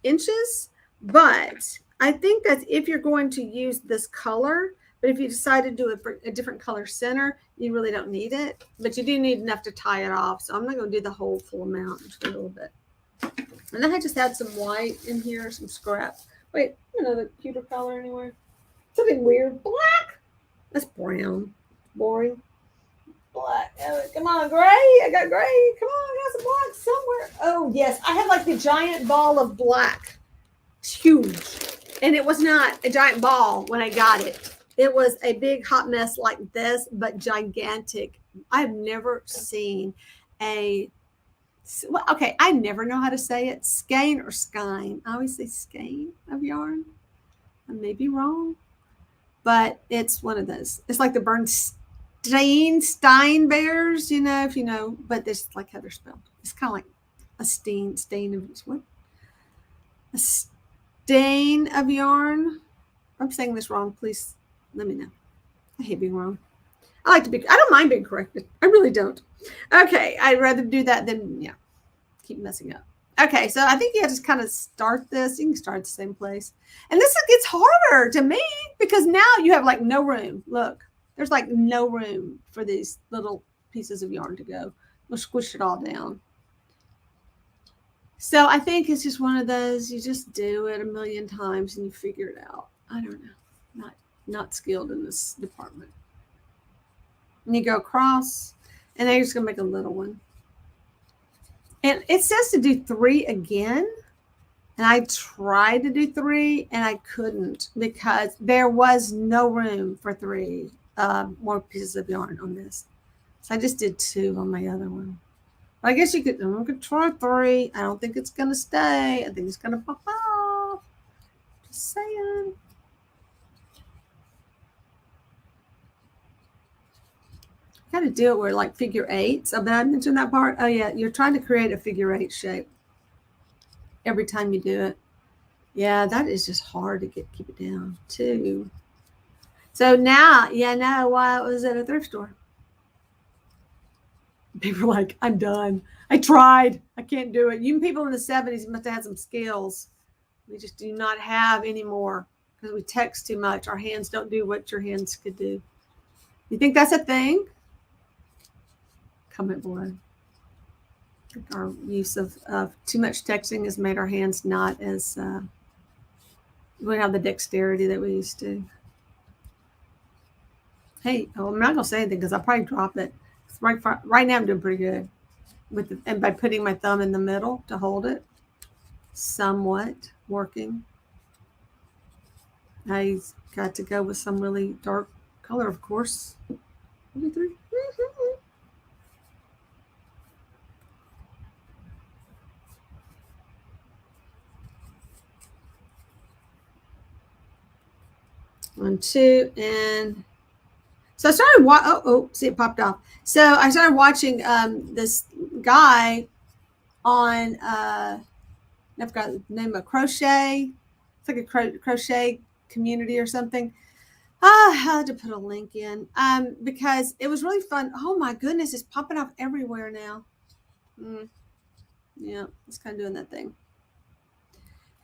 inches, but I think that's if you're going to use this color. But if you decide to do a different color center, you really don't need it. But you do need enough to tie it off. So I'm not going to do the whole full amount, just a little bit. And then I just had some white in here, some scrap. Wait, another cuter color anywhere? Something weird. Black. That's brown. Boring. Black. Oh, come on, gray. I got gray. Come on, I got some black somewhere. Oh, yes. I had like the giant ball of black. It's huge. And it was not a giant ball when I got it. It was a big hot mess like this, but gigantic. I've never seen a, well, okay, I never know how to say it. Skein or skein. I always say skein of yarn. I may be wrong, but it's one of those. It's like the Stein bears, you know, if you know, but this is like how they're spelled. It's kind of like a stain of what? A stain of yarn. If I'm saying this wrong, please let me know. I hate being wrong. I don't mind being corrected. I really don't. Okay, I'd rather do that than, yeah, keep messing up. Okay, so I think you have to just kind of start this. You can start at the same place. And this gets harder to me because now you have like no room. Look, There's like no room for these little pieces of yarn to go. We'll squish it all down. So I think it's just one of those, you just do it a million times and you figure it out. I don't know. Not skilled in this department. And you go across, and then you're just going to make a little one. And it says to do 3 again. And I tried to do 3, and I couldn't because there was no room for 3 more pieces of yarn on this. So I just did 2 on my other one. I guess you could, I'm going to try 3. I don't think it's going to stay. I think it's going to pop off. Just saying. Got to do it where like figure 8s. Oh, did I mention that part? Oh, yeah. You're trying to create a figure 8 shape every time you do it. Yeah, that is just hard to keep it down too. So now, yeah, now why I was at a thrift store. People were like, I'm done. I tried. I can't do it. You people in the 70s must have had some skills. We just do not have anymore because we text too much. Our hands don't do what your hands could do. You think that's a thing? Comment below. Our use of too much texting has made our hands not as, we don't have the dexterity that we used to. Hey, I'm not going to say anything because I'll probably drop it. Right now I'm doing pretty good and by putting my thumb in the middle to hold it, somewhat working. I got to go with some really dark color, of course. 1, 2, 3. One, 2, and so I started see it popped off. So I started watching this guy on I forgot the name of crochet. It's like a crochet community or something. I had to put a link in because it was really fun. Oh my goodness, it's popping off everywhere now. Yeah, it's kind of doing that thing.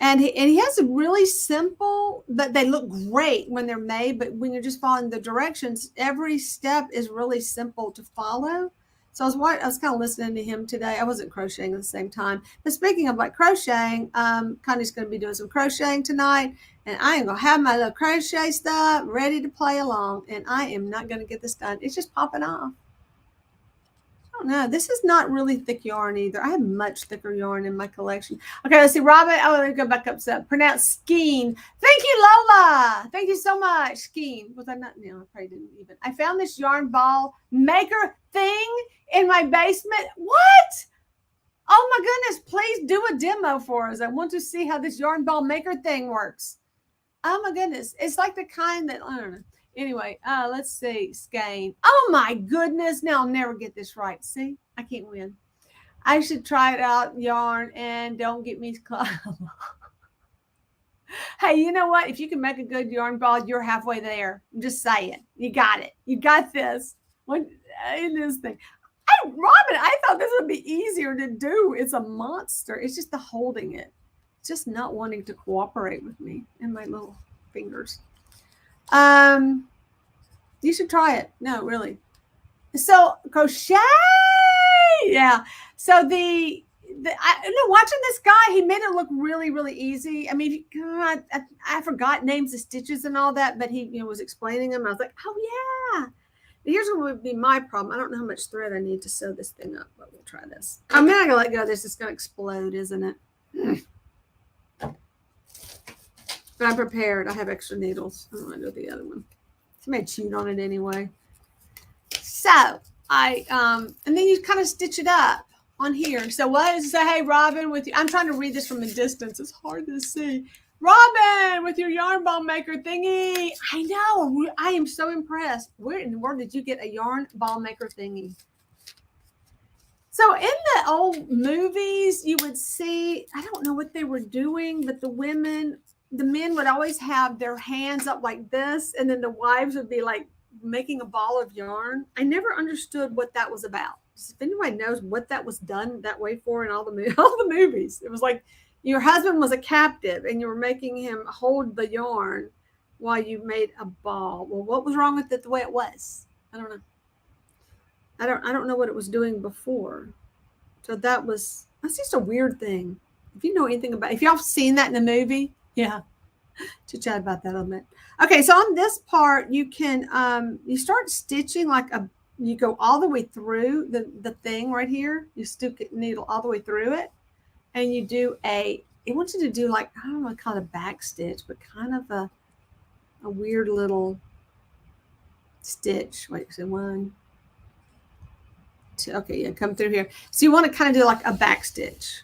And he has a really simple, but they look great when they're made. But when you're just following the directions, every step is really simple to follow. So I was kind of listening to him today. I wasn't crocheting at the same time. But speaking of like crocheting, Connie's going to be doing some crocheting tonight. And I am going to have my little crochet stuff ready to play along. And I am not going to get this done. It's just popping off. Oh no, this is not really thick yarn either. I have much thicker yarn in my collection. Okay, let's see. Robin, let me go back up. So pronounce Skeen. Thank you, Lola. Thank you so much. Skeen. Was I not? No, I probably didn't even. I found this yarn ball maker thing in my basement. What? Oh my goodness. Please do a demo for us. I want to see how this yarn ball maker thing works. Oh my goodness. It's like the kind that, I don't know. Anyway, let's see. Skein. Oh my goodness. Now I'll never get this right. See, I can't win. I should try it out, yarn, and don't get me caught. Hey, you know what? If you can make a good yarn ball, you're halfway there. I'm just saying. You got it. You got this. What in this thing? Robin, I thought this would be easier to do. It's a monster. It's just the holding it. It's just not wanting to cooperate with me and my little fingers. You should try it. No, really. So crochet. Yeah. So watching this guy, he made it look really, really easy. I mean, God, I forgot names of stitches and all that, but he was explaining them. I was like, oh yeah. Here's what would be my problem. I don't know how much thread I need to sew this thing up, but we'll try this. I'm not gonna let go of this. It's gonna explode, isn't it? But I'm prepared. I have extra needles. I don't want to do the other one. Somebody chewed on it anyway. So and then you kind of stitch it up on here. So what does it say? Hey, Robin, with you. I'm trying to read this from a distance. It's hard to see. Robin, with your yarn ball maker thingy. I know. I am so impressed. Where in the world did you get a yarn ball maker thingy? So in the old movies, you would see, I don't know what they were doing, but the men would always have their hands up like this, and then the wives would be like making a ball of yarn. I never understood what that was about. If anybody knows what that was done that way for in all the movies, it was like your husband was a captive and you were making him hold the yarn while you made a ball. Well, what was wrong with it the way it was? I don't know. I don't know what it was doing before. So that's just a weird thing. If you know anything about, if y'all seen that in the movie, yeah, to chat about that a little bit. Okay, so on this part, you can you start stitching like you go all the way through the thing right here. You stick the needle all the way through it, and you do it wants you to do like, I don't know, call it a back stitch, but kind of a weird little stitch. Wait, so 1, 2, okay, yeah, come through here. So you want to kind of do like a back stitch,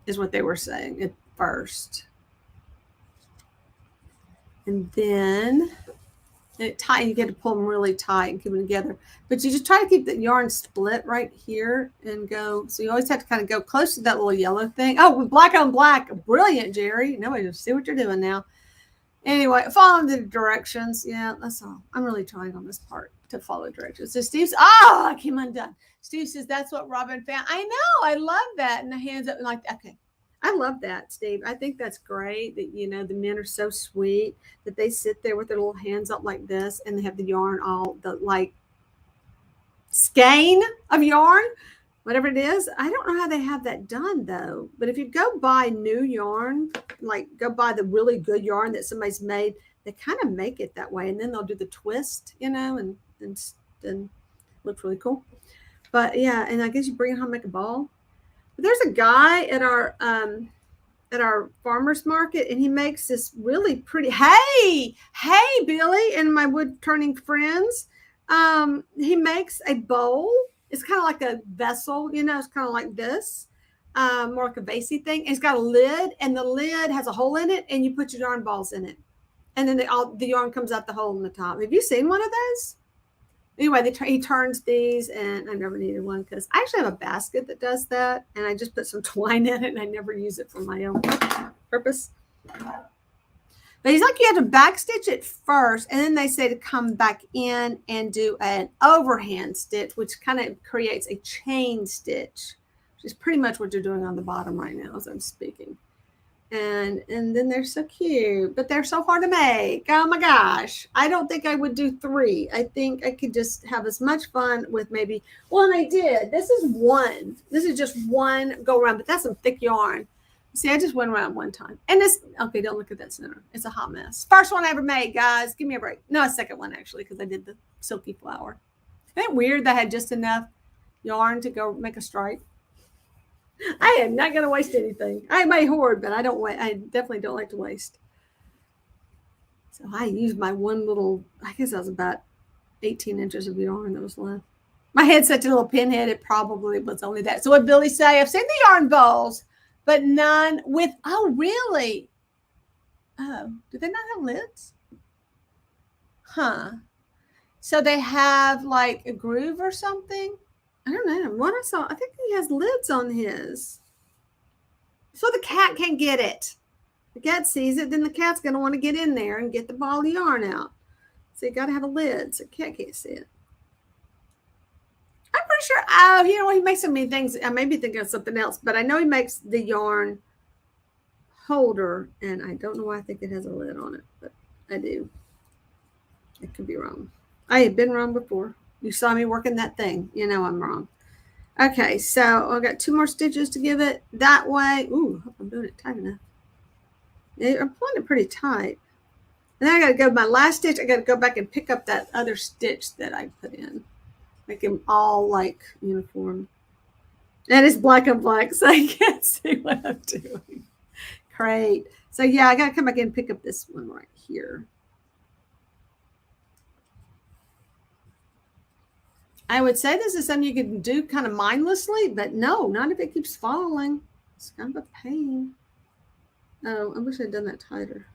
is what they were saying at first. And then you get to pull them really tight and keep them together. But you just try to keep the yarn split right here and go. So you always have to kind of go close to that little yellow thing. Oh, with black on black. Brilliant, Jerry. Nobody will see what you're doing now. Anyway, follow the directions. Yeah, that's all. I'm really trying on this part to follow directions. So Steve says, I came undone. Steve says, that's what Robin found. I know. I love that. And the hands up like, okay. I love that, Steve. I think that's great that, the men are so sweet that they sit there with their little hands up like this and they have the yarn the skein of yarn, whatever it is. I don't know how they have that done though. But if you go buy new yarn, like go buy the really good yarn that somebody's made, they kind of make it that way. And then they'll do the twist, and looks really cool. But yeah, and I guess you bring it home and make a ball. There's a guy at our farmer's market, and he makes this really pretty. Hey, Billy and my wood turning friends. He makes a bowl. It's kind of like a vessel, it's kind of like this, more like a vasey thing. And it's got a lid, and the lid has a hole in it, and you put your yarn balls in it, and then the yarn comes out the hole in the top. Have you seen one of those? Anyway, he turns these, and I never needed one because I actually have a basket that does that, and I just put some twine in it, and I never use it for my own purpose. But he's like, you have to backstitch it first, and then they say to come back in and do an overhand stitch, which kind of creates a chain stitch, which is pretty much what you're doing on the bottom right now as I'm speaking. And then they're so cute, but they're so hard to make. Oh my gosh. I don't think I would do 3. I think I could just have as much fun with maybe one. I did. This is just one go around, but that's some thick yarn. See, I just went around one time. And okay, don't look at that center. It's a hot mess. First one I ever made, guys. Give me a break. No, a second one actually, because I did the silky flower. Isn't it weird that I had just enough yarn to go make a stripe? I am not going to waste anything. I may hoard, but I definitely don't like to waste. So I used my one little, I guess that was about 18 inches of yarn that was left. My head's such a little pinhead, it probably was only that. So what Billy say? I've seen the yarn balls, but none with, oh, really? Oh, do they not have lids? Huh. So they have like a groove or something? I don't know. What I saw, I think he has lids on his. So the cat can't get it. The cat sees it, then the cat's going to want to get in there and get the ball of yarn out. So you got to have a lid so the cat can't see it. I'm pretty sure, he makes so many things. I may be thinking of something else, but I know he makes the yarn holder, and I don't know why I think it has a lid on it, but I do. It could be wrong. I have been wrong before. You saw me working that thing. You know I'm wrong. Okay, so I've got 2 more stitches to give it that way. Ooh, hope I'm doing it tight enough. Yeah, I'm pulling it pretty tight. And then I got to go my last stitch. I got to go back and pick up that other stitch that I put in. Make them all like uniform. And it's black on black, so I can't see what I'm doing. Great. So yeah, I got to come back in and pick up this one right here. I would say this is something you can do kind of mindlessly, but no, not if it keeps falling. It's kind of a pain. Oh, I wish I'd done that tighter.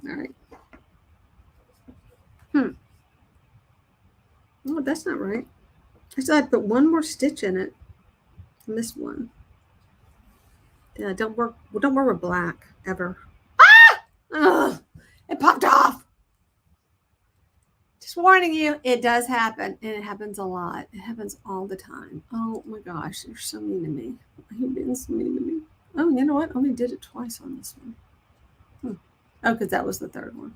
All right. Oh, that's not right. I said I'd put one more stitch in it. I missed one. Yeah, don't work with black ever. Ah! Ugh, it popped off. Just warning you, it does happen, and it happens a lot. It happens all the time. Oh my gosh, you're so mean to me. You've been so mean to me. Oh, you know what? I only did it twice on this one. Oh, because that was the third one.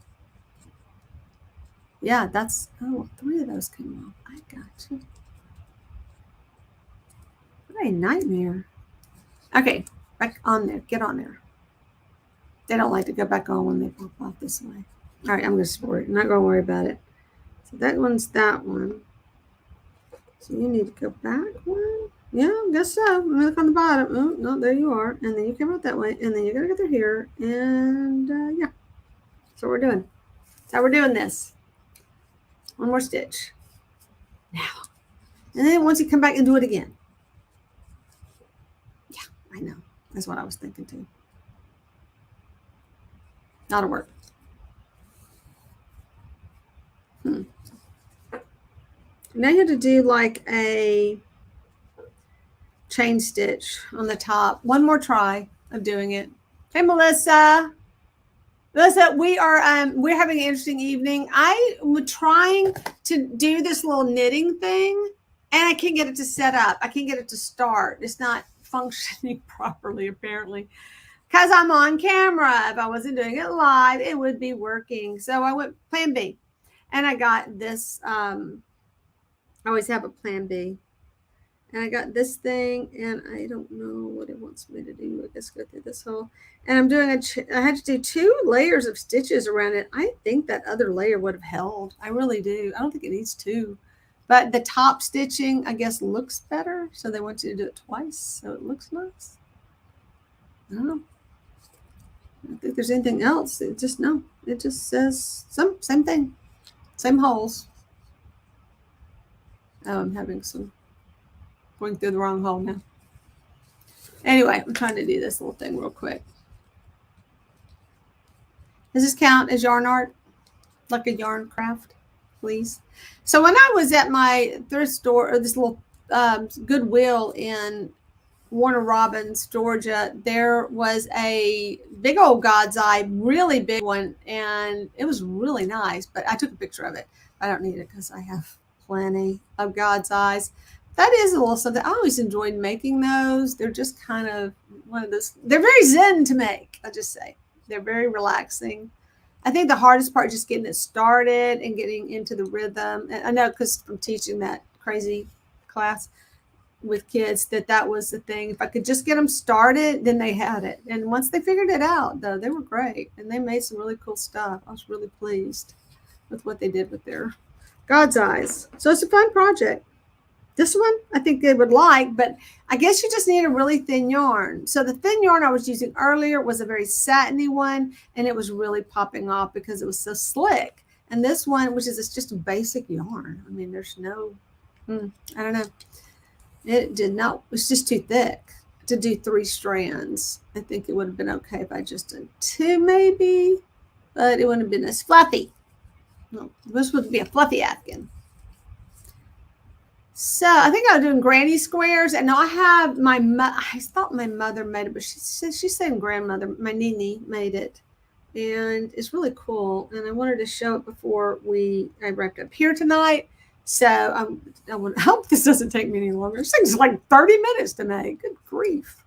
Yeah, that's, oh, 3 of those came off. I got you. What a nightmare. Okay, back on there. Get on there. They don't like to go back on when they pop off this way. All right, I'm going to sport it. I'm not going to worry about it. So that one's that one. So you need to go back one. Yeah, I guess so. Let me look on the bottom. Oh, no, there you are. And then you come out that way. And then you got to go through here. And yeah, that's what we're doing. That's how we're doing this. One more stitch. Now. And then once you come back and do it again. Yeah, I know. That's what I was thinking too. That'll work. Now you have to do like a chain stitch on the top. One more try of doing it. Hey, Melissa. Melissa, we're having an interesting evening. I was trying to do this little knitting thing, and I can't get it to set up. I can't get it to start. It's not functioning properly, apparently, because I'm on camera. If I wasn't doing it live, it would be working. So I went plan B, and I got this. I always have a plan B. And I got this thing, and I don't know what it wants me to do. I guess go through this hole. And I'm doing I had to do 2 layers of stitches around it. I think that other layer would have held. I really do. I don't think it needs 2. But the top stitching, I guess, looks better. So they want you to do it twice, so it looks nice. I don't know. I don't think there's anything else. It just says same thing. Same holes. Oh, I'm having some going through the wrong hole now. Anyway, I'm trying to do this little thing real quick. Does this count as yarn art? Like a yarn craft, please? So when I was at my thrift store, or this little Goodwill in Warner Robins, Georgia, there was a big old God's Eye, really big one, and it was really nice, but I took a picture of it. I don't need it because I have plenty of God's Eyes. That is a little something. I always enjoyed making those. They're just kind of one of those. They're very zen to make, I'll just say. They're very relaxing. I think the hardest part is just getting it started and getting into the rhythm. And I know because from teaching that crazy class with kids that was the thing. If I could just get them started, then they had it. And once they figured it out, though, they were great. And they made some really cool stuff. I was really pleased with what they did with their God's Eyes. So it's a fun project. This one, I think they would like, but I guess you just need a really thin yarn. So the thin yarn I was using earlier was a very satiny one, and it was really popping off because it was so slick. And this one, which is just a basic yarn. I mean, there's no, I don't know. It did not, it's just too thick to do 3 strands. I think it would have been okay if I just did 2 maybe, but it wouldn't have been as fluffy. No, this would be a fluffy afghan. So I think I was doing granny squares, and I have I thought my mother made it, but she said grandmother, my Nini made it, and it's really cool. And I wanted to show it before I wrapped up here tonight. So I hope this doesn't take me any longer. This thing's like 30 minutes to make. Good grief.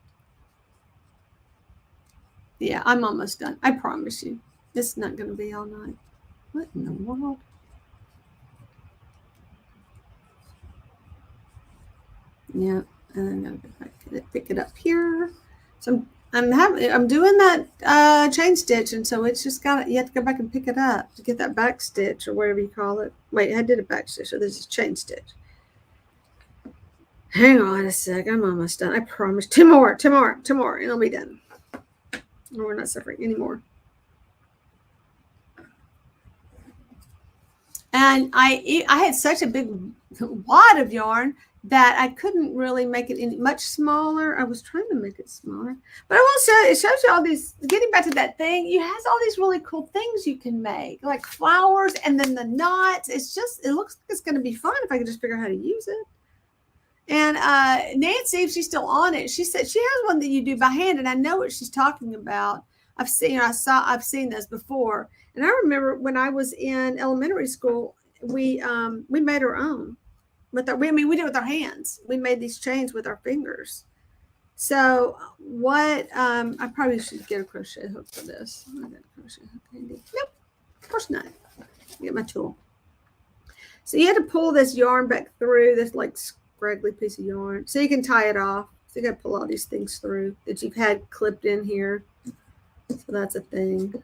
Yeah, I'm almost done. I promise you. It's not going to be all night. What in the world? Yeah, and then I gotta pick it up here. So I'm doing that chain stitch, and so it's just you have to go back and pick it up to get that back stitch or whatever you call it. Wait, I did a back stitch, so this is chain stitch. Hang on a sec, I'm almost done. I promise. 2 more, and I'll be done. We're not suffering anymore. And I had such a big wad of yarn that I couldn't really make it any much smaller. I was trying to make it smaller. But I will say, it shows you all these, getting back to that thing, it has all these really cool things you can make, like flowers and then the knots. It looks like it's going to be fun if I can just figure out how to use it. And Nancy, if she's still on it, she said she has one that you do by hand, and I know what she's talking about. I've seen this before. And I remember when I was in elementary school, we made our own. We did it with our hands. We made these chains with our fingers. So what, I probably should get a crochet hook for this. I got a crochet hook handy. Nope, of course not. Get my tool. So you had to pull this yarn back through this like scraggly piece of yarn so you can tie it off. So you got to pull all these things through that you've had clipped in here. So that's a thing.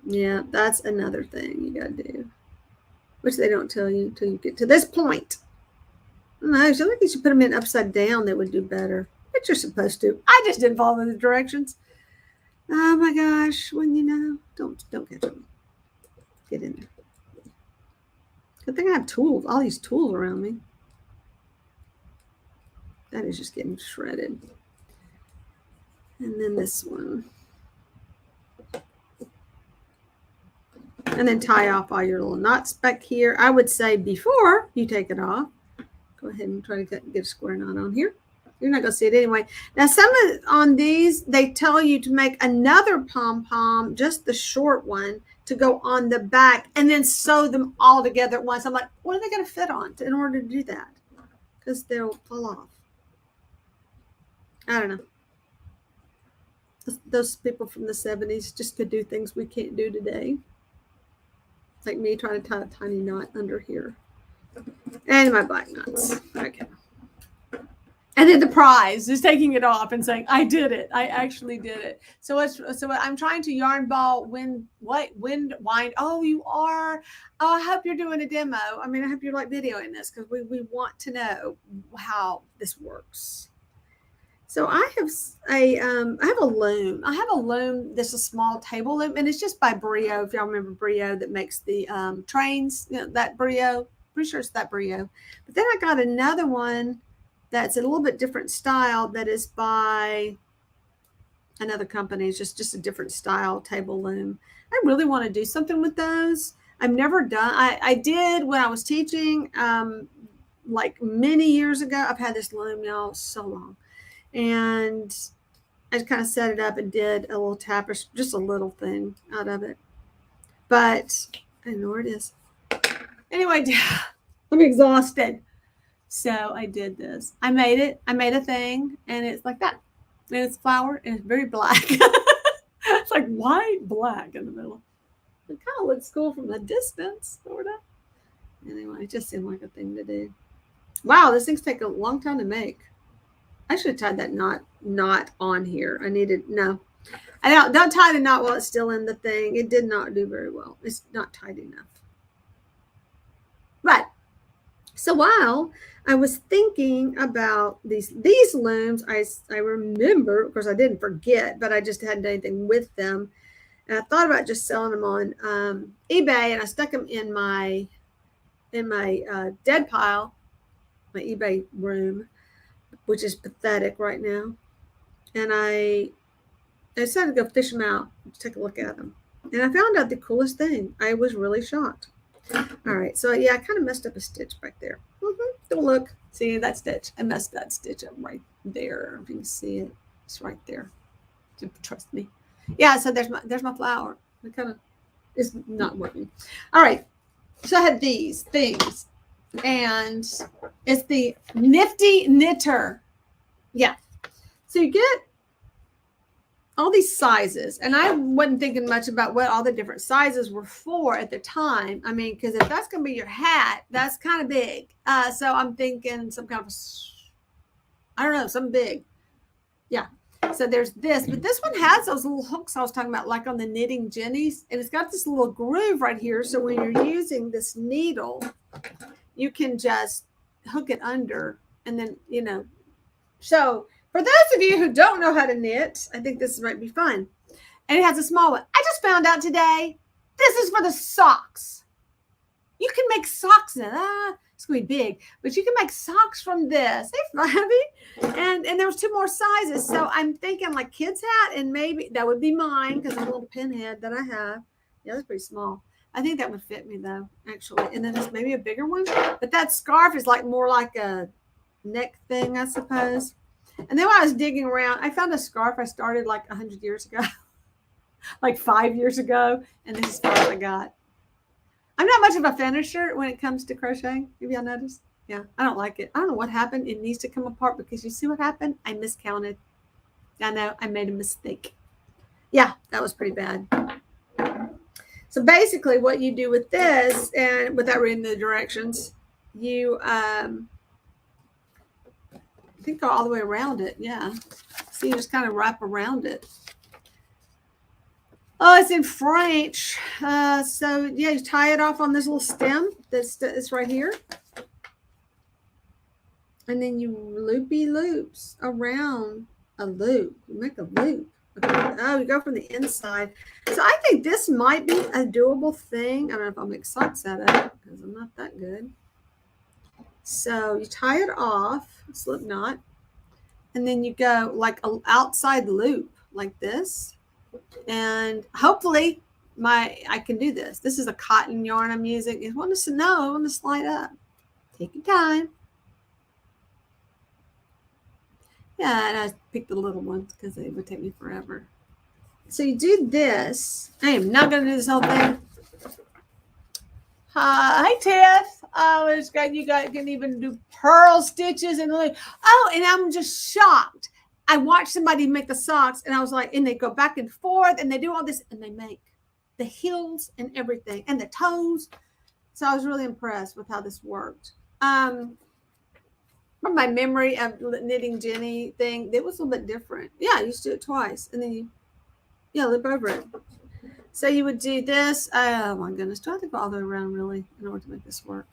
Yeah, that's another thing you got to do, which they don't tell you until you get to this point. I don't know, I feel like you should put them in upside down. That would do better. But you're supposed to. I just didn't follow the directions. Oh my gosh. When you know, don't catch them. Get in there. Good thing I have tools, all these tools around me. That is just getting shredded. And then this one. And then tie off all your little knots back here. I would say before you take it off, go ahead and try to get a square knot on here. You're not going to see it anyway. Now, some of on these, they tell you to make another pom-pom, just the short one, to go on the back and then sew them all together at once. I'm like, what are they going to fit on in order to do that? Because they'll fall off. I don't know. Those people from the 70s just could do things we can't do today. It's like me trying to tie a tiny knot under here. And my black knots. Okay. And then the prize is taking it off and saying, I did it. I actually did it. So I'm trying to yarn ball wind. Oh, you are. Oh, I hope you're doing a demo. I mean, I hope you're like videoing this because we want to know how this works. So I have a loom. I have a loom. This is a small table loom, and it's just by Brio. If y'all remember Brio that makes the trains, you know, that Brio. Pretty sure it's that Brio. But then I got another one that's a little bit different style that is by another company. It's just a different style table loom. I really want to do something with those. I've never done. I did when I was teaching, like many years ago. I've had this loom now so long. And I just kind of set it up and did a little tapestry, just a little thing out of it. But I don't know where it is. Anyway, I'm exhausted. So I did this. I made it. I made a thing, and it's like that. And it's flower, and it's very black. It's like white, black in the middle. It kind of looks cool from a distance, sort of. Anyway, it just seemed like a thing to do. Wow, these things take a long time to make. I should have tied that knot on here. No. I don't tie the knot while it's still in the thing. It did not do very well. It's not tight enough. But so while I was thinking about these looms, I remember, of course I didn't forget, but I just hadn't done anything with them. And I thought about just selling them on eBay, and I stuck them in my dead pile, my eBay room, which is pathetic right now. And I decided to go fish them out, take a look at them. And I found out the coolest thing. I was really shocked. All right, so yeah, I kind of messed up a stitch back there. Don't look. See that stitch? I messed that stitch up right there. If you can see it, it's right there. Trust me. Yeah, so there's my flower. It kind of is not working. All right, so I had these things. And it's the Nifty Knitter. Yeah. So you get all these sizes. And I wasn't thinking much about what all the different sizes were for at the time. I mean, because if that's going to be your hat, that's kind of big. So I'm thinking some kind of, I don't know, something big. Yeah. So there's this. But this one has those little hooks I was talking about, like on the Knitting Jennies. And it's got this little groove right here. So when you're using this needle, you can just hook it under and then, you know. So for those of you who don't know how to knit, I think this might be fun. And it has a small one. I just found out today, this is for the socks. You can make socks now. It's going to be big, but you can make socks from this. They're heavy. And there was 2 more sizes. So I'm thinking like kid's hat, and maybe that would be mine because of a little pinhead that I have. Yeah, that's pretty small. I think that would fit me though, actually. And then there's maybe a bigger one. But that scarf is like more like a neck thing, I suppose. And then when I was digging around, I found a scarf I started like 100 years ago, like 5 years ago. And this is what I got. I'm not much of a finisher when it comes to crocheting. Have y'all noticed? Yeah, I don't like it. I don't know what happened. It needs to come apart because you see what happened? I miscounted. I know I made a mistake. Yeah, that was pretty bad. So basically what you do with this, and without reading the directions, you I think go all the way around it. Yeah. So you just kind of wrap around it. Oh, it's in French. So yeah, you tie it off on this little stem that's right here. And then you loopy loops around a loop. You make a loop. Okay. Oh, you go from the inside. So I think this might be a doable thing. I don't know if I'll make socks out of it because I'm not that good. So you tie it off, slip knot, and then you go like an outside loop like this. And hopefully I can do this. This is a cotton yarn I'm using. You want to know, I want to slide up. Take your time. Yeah, and I picked the little ones because they would take me forever. So you do this. I am not going to do this whole thing. Hi, Tiff. Oh, it's great. You guys can even do purl stitches and oh, and I'm just shocked. I watched somebody make the socks, and I was like, and they go back and forth, and they do all this, and they make the heels and everything, and the toes. So I was really impressed with how this worked. From my memory of knitting Jenny thing, it was a little bit different. Yeah, you used to do it twice, and then you loop over it. So you would do this. Oh my goodness, do I have to go all the way around really in order to make this work?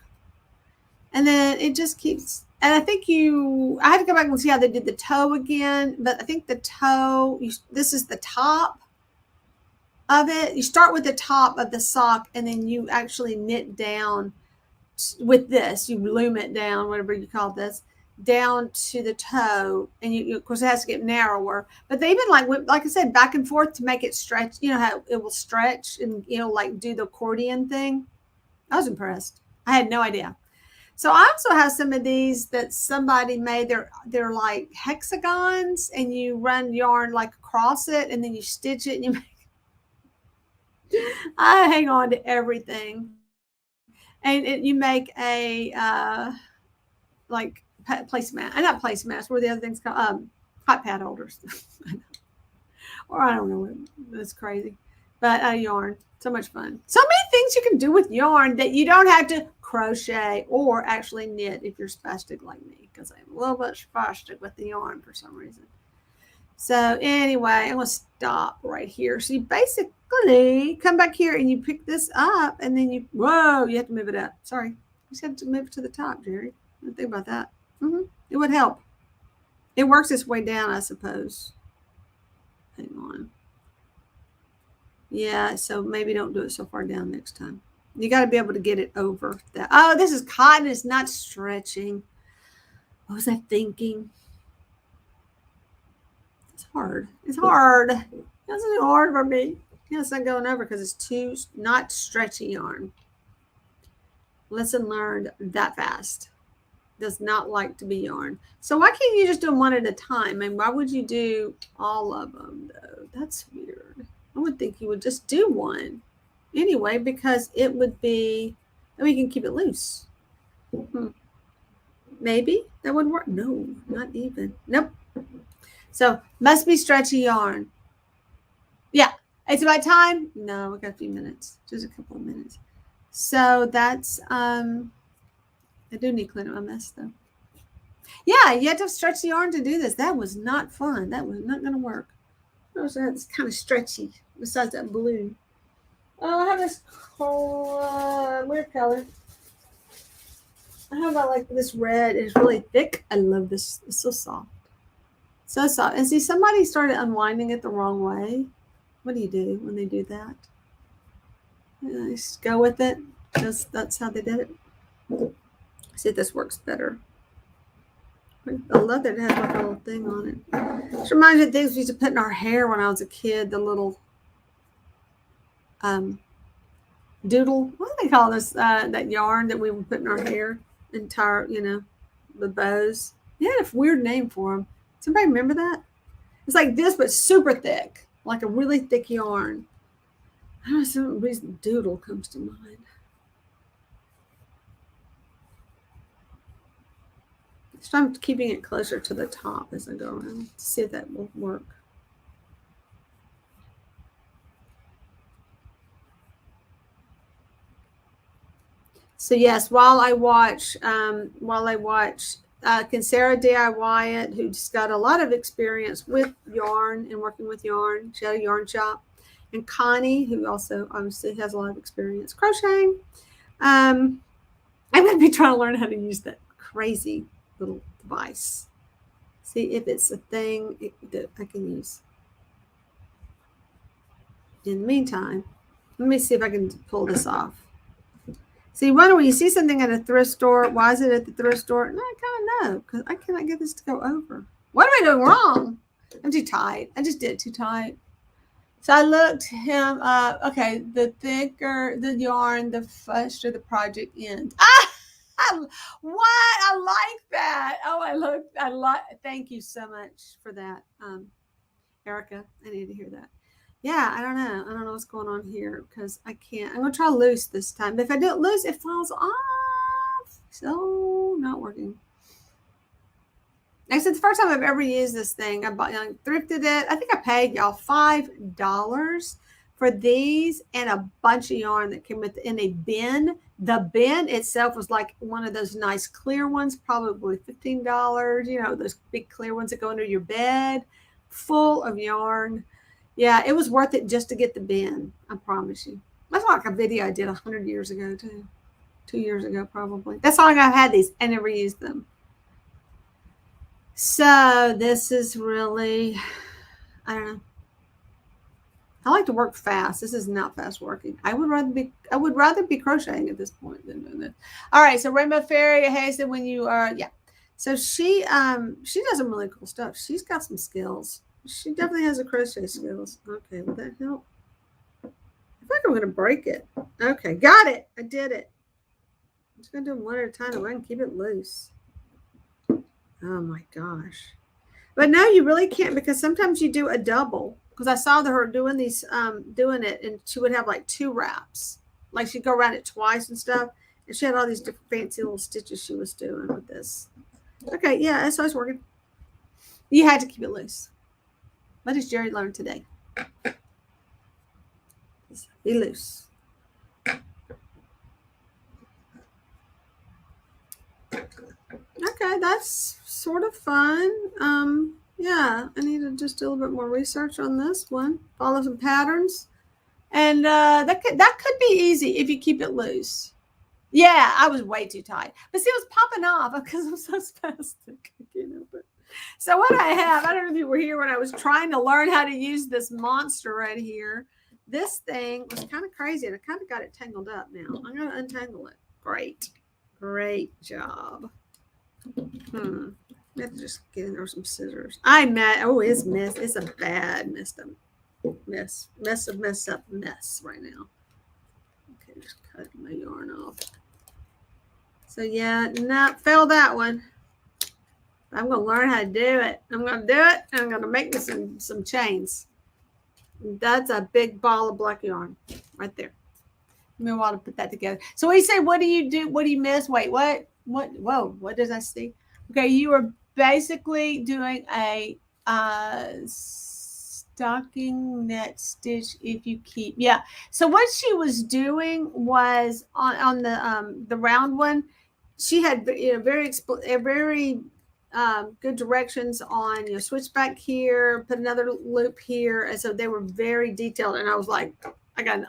And then it just keeps. And I think I had to go back and see how they did the toe again. But I think the toe. This is the top of it. You start with the top of the sock, and then you actually knit down with this. You loom it down, whatever you call this, down to the toe, and you of course it has to get narrower. But they even like I said, back and forth to make it stretch. You know how it will stretch and like do the accordion thing. I was impressed. I had no idea. So I also have some of these that somebody made. They're like hexagons, and you run yarn like across it, and then you stitch it, and you make. I hang on to everything, and you make a like placemat. Not placemats. What are the other things called? Hot pad holders. Or I don't know. That's crazy. But yarn. So much fun. So many things you can do with yarn that you don't have to crochet or actually knit if you're spastic like me, because I'm a little bit spastic with the yarn for some reason. So anyway, I'm going to stop right here. So you basically come back here and you pick this up, and then you have to move it up. Sorry. You just have to move it to the top, Jerry. I didn't think about that. It would help. It works its way down, I suppose. Hang on. Yeah, so maybe don't do it so far down next time. You got to be able to get it over that. Oh, this is cotton. It's not stretching. What was I thinking? It's hard. It's hard. It's hard for me. Yeah, it's not going over because it's too not stretchy yarn. Lesson learned that fast. Does not like to be yarn. So why can't you just do them one at a time? And why would you do all of them though? That's weird. I would think you would just do one anyway, because it would be, then we can keep it loose. Maybe that would work. No, not even. Nope. So must be stretchy yarn. Yeah. It's about time. No, we got a few minutes, just a couple of minutes. So that's, I do need to clean up my mess though. Yeah, you have to stretch the yarn to do this. That was not fun. That was not going to work. It's kind of stretchy besides that blue. Oh, I have this weird color. I have like this red. It's really thick. I love this. It's so soft. So soft. And see, somebody started unwinding it the wrong way. What do you do when they do that? Just go with it. That's how they did it. See if this works better. I love that it has like a little thing on it. This reminds me of things we used to put in our hair when I was a kid. The little doodle. What do they call this? That yarn that we would put in our hair. Entire, the bows. They had a weird name for them. Somebody remember that? It's like this, but super thick. Like a really thick yarn. I don't know, some reason doodle comes to mind. So I'm keeping it closer to the top as I go around to see if that will work. So yes, while I watch, can Sarah DIY it, who's got a lot of experience with yarn and working with yarn. She had a yarn shop. And Connie, who also obviously has a lot of experience crocheting. I'm going to be trying to learn how to use that crazy little device. See if it's a thing that I can use. In the meantime, let me see if I can pull this off. So you wonder when you see something at a thrift store, why is it at the thrift store? No, I kind of know because I cannot get this to go over. What am I doing wrong? I'm too tight. I just did it too tight. So I looked him up. Okay, the thicker the yarn, the faster the project ends. What? I like that. Oh, thank you so much for that, Erica. I need to hear that. Yeah, I don't know. I don't know what's going on here because I can't. I'm going to try loose this time. But if I do it loose, it falls off. So not working. Like I said, the first time I've ever used this thing, I thrifted it. I think I paid y'all $5 for these and a bunch of yarn that came in a bin. The bin itself was like one of those nice clear ones, probably $15. You know, those big clear ones that go under your bed, full of yarn. Yeah, it was worth it just to get the bin. I promise you. That's like a video I did 100 years ago too. 2 years ago, probably. That's how long I've had these. I never used them. So this is really, I don't know. I like to work fast. This is not fast working. I would rather be crocheting at this point than doing this. All right. So Rainbow Fairy, hey, so when you are, yeah. So she does some really cool stuff. She's got some skills. She definitely has a crochet skills. Okay, will that help? I feel like I'm going to break it. Okay, got it. I did it. I'm just going to do them one at a time so I can keep it loose. Oh my gosh. But no, you really can't because sometimes you do a double. Because I saw her doing these, doing it, and she would have like 2 wraps. Like she'd go around it twice and stuff. And she had all these different fancy little stitches she was doing with this. Okay, yeah, that's how it's working. You had to keep it loose. What did Jerry learn today? Just be loose. Okay, that's sort of fun. Yeah, I need to just do a little bit more research on this one. Follow some patterns. And that could be easy if you keep it loose. Yeah, I was way too tight. But see, it was popping off because I'm so spastic. I can't help it. So what I have, I don't know if you were here when I was trying to learn how to use this monster right here. This thing was kind of crazy, and I kind of got it tangled up now. I'm going to untangle it. Great job. I have to just get in there with some scissors. It's mess. It's a bad messed up mess right now. Okay, just cut my yarn off. So yeah, no, failed that one. I'm going to learn how to do it. I'm going to do it, and I'm going to make me some chains. That's a big ball of black yarn right there. I want to put that together. So we say, what do you do? What do you miss? Wait, what? Whoa, what does I see? Okay, you are basically doing a stocking net stitch if you keep. Yeah. So what she was doing was on the round one, she had very good directions on switch back here, put another loop here, and so they were very detailed. And I was like, I just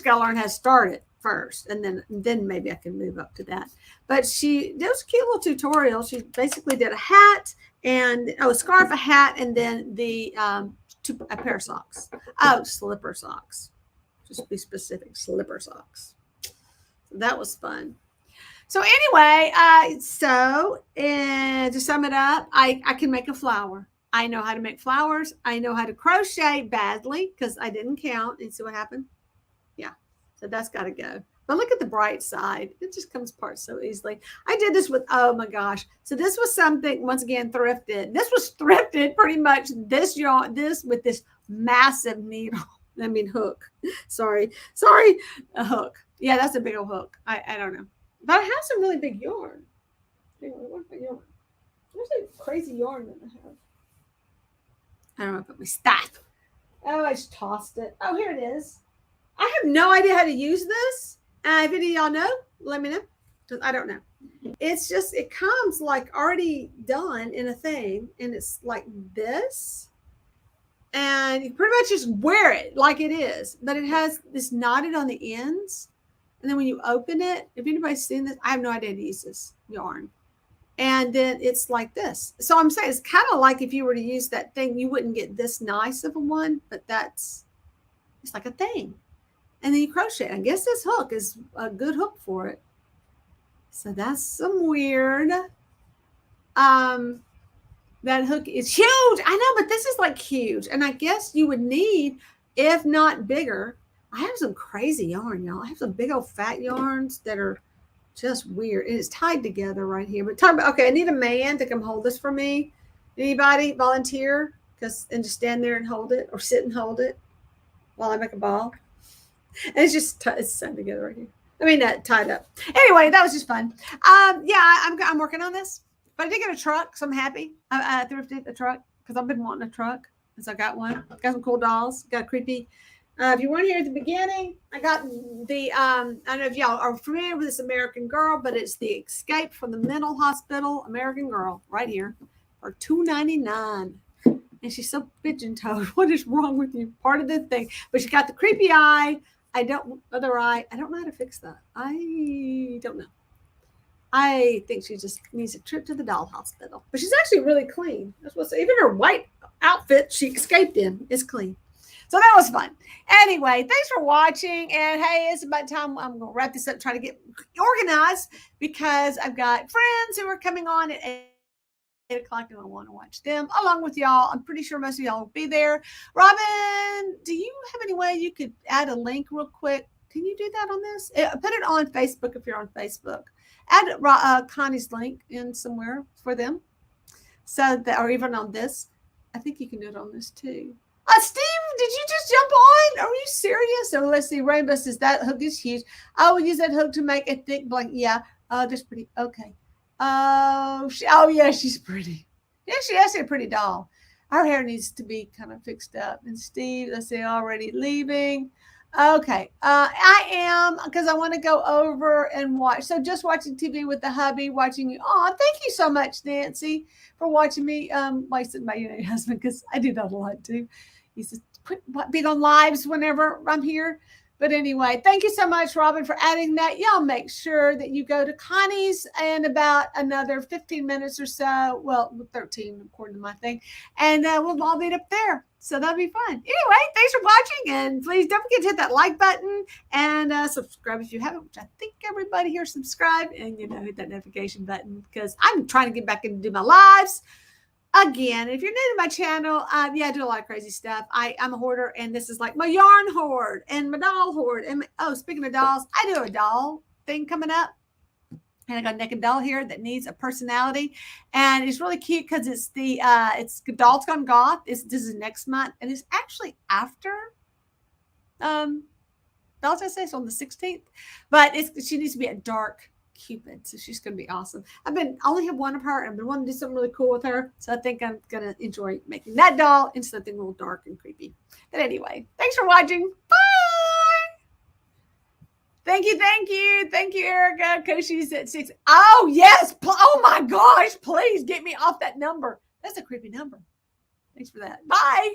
got to learn how to start it first, and then maybe I can move up to that. But there was a cute little tutorial. She basically did a hat and a scarf, a hat, and then a pair of socks. Oh, slipper socks. Just to be specific, slipper socks. So that was fun. So anyway, to sum it up, I can make a flower. I know how to make flowers. I know how to crochet badly because I didn't count. And see what happened? Yeah. So that's got to go. But look at the bright side. It just comes apart so easily. I did this with, oh my gosh. So this was something, once again, thrifted. This was thrifted pretty much. This yarn, with this massive needle. I mean, hook. Sorry. A hook. Yeah, that's a big old hook. I don't know. But I have some really big yarn. Anyway, what about yarn? There's a crazy yarn that I have. I don't know if it was stuff. Oh, I just tossed it. Oh, here it is. I have no idea how to use this. If any of y'all know, let me know. Because I don't know. It's just, it comes like already done in a thing. And it's like this. And you pretty much just wear it like it is. But it has this knotted on the ends. And then when you open it, if anybody's seen this, I have no idea how to use this yarn. And then it's like this. So I'm saying it's kind of like if you were to use that thing, you wouldn't get this nice of a one, but it's like a thing. And then you crochet. I guess this hook is a good hook for it. So that's some weird. That hook is huge. I know, but this is like huge. And I guess you would need, if not bigger. I have some crazy yarn, y'all. I have some big old fat yarns that are just weird. And it's tied together right here. But talk about, okay, I need a man to come hold this for me. Anybody volunteer? And just stand there and hold it, or sit and hold it while I make a ball. And it's just it's tied together right here. I mean, tied up. Anyway, that was just fun. Yeah, I'm working on this. But I did get a truck, so I'm happy. I thrifted a truck because I've been wanting a truck. So I got one. Got some cool dolls. Got a creepy. If you weren't here at the beginning, I got the, I don't know if y'all are familiar with this American Girl, but it's the Escape from the Mental Hospital American Girl right here for $2.99. And she's so pigeon-toed. What is wrong with you? Part of the thing. But she got the creepy eye. Other eye. I don't know how to fix that. I don't know. I think she just needs a trip to the doll hospital. But she's actually really clean. That's what's, even her white outfit she escaped in is clean. So that was fun. Anyway, thanks for watching. And hey, it's about time I'm going to wrap this up, try to get organized because I've got friends who are coming on at 8 o'clock and I want to watch them along with y'all. I'm pretty sure most of y'all will be there. Robin, do you have any way you could add a link real quick? Can you do that on this? Put it on Facebook if you're on Facebook. Add Connie's link in somewhere for them. So that, or even on this. I think you can do it on this too. Steve, did you just jump on? Are you serious? So let's see. Rainbow says that hook is huge. I will use that hook to make a thick blanket. Yeah. That's pretty. Okay. Oh yeah, she's pretty. Yeah, she actually a pretty doll. Her hair needs to be kind of fixed up. And Steve, let's see, already leaving. Okay. I am, because I want to go over and watch. So just watching TV with the hubby, watching you. Oh, thank you so much, Nancy, for watching me. Wasting my husband, because I do that a lot too. He's just big on lives whenever I'm here. But anyway, thank you so much, Robin, for adding that. Y'all make sure that you go to Connie's in about another 15 minutes or so. Well, 13 according to my thing. And we'll all meet up there. So that'll be fun. Anyway, thanks for watching. And please don't forget to hit that like button and subscribe if you haven't, which I think everybody here subscribed. And, hit that notification button because I'm trying to get back in and do my lives. Again, if you're new to my channel, I do a lot of crazy stuff. I'm a hoarder, and this is like my yarn hoard and my doll hoard. And speaking of dolls, I do a doll thing coming up. And I got a naked doll here that needs a personality. And it's really cute because it's it's Dolls Gone Goth. This is next month. And it's actually after Valentine's Day, so on the 16th. But she needs to be a dark Cupid, so she's gonna be awesome. I only have one of her, and I've been wanting to do something really cool with her, so I think I'm gonna enjoy making that doll into something a little dark and creepy. But anyway, thanks for watching. Bye. Thank you, Erica. Koshi's at 6. Oh yes, oh my gosh, please get me off that number. That's a creepy number. Thanks for that. Bye.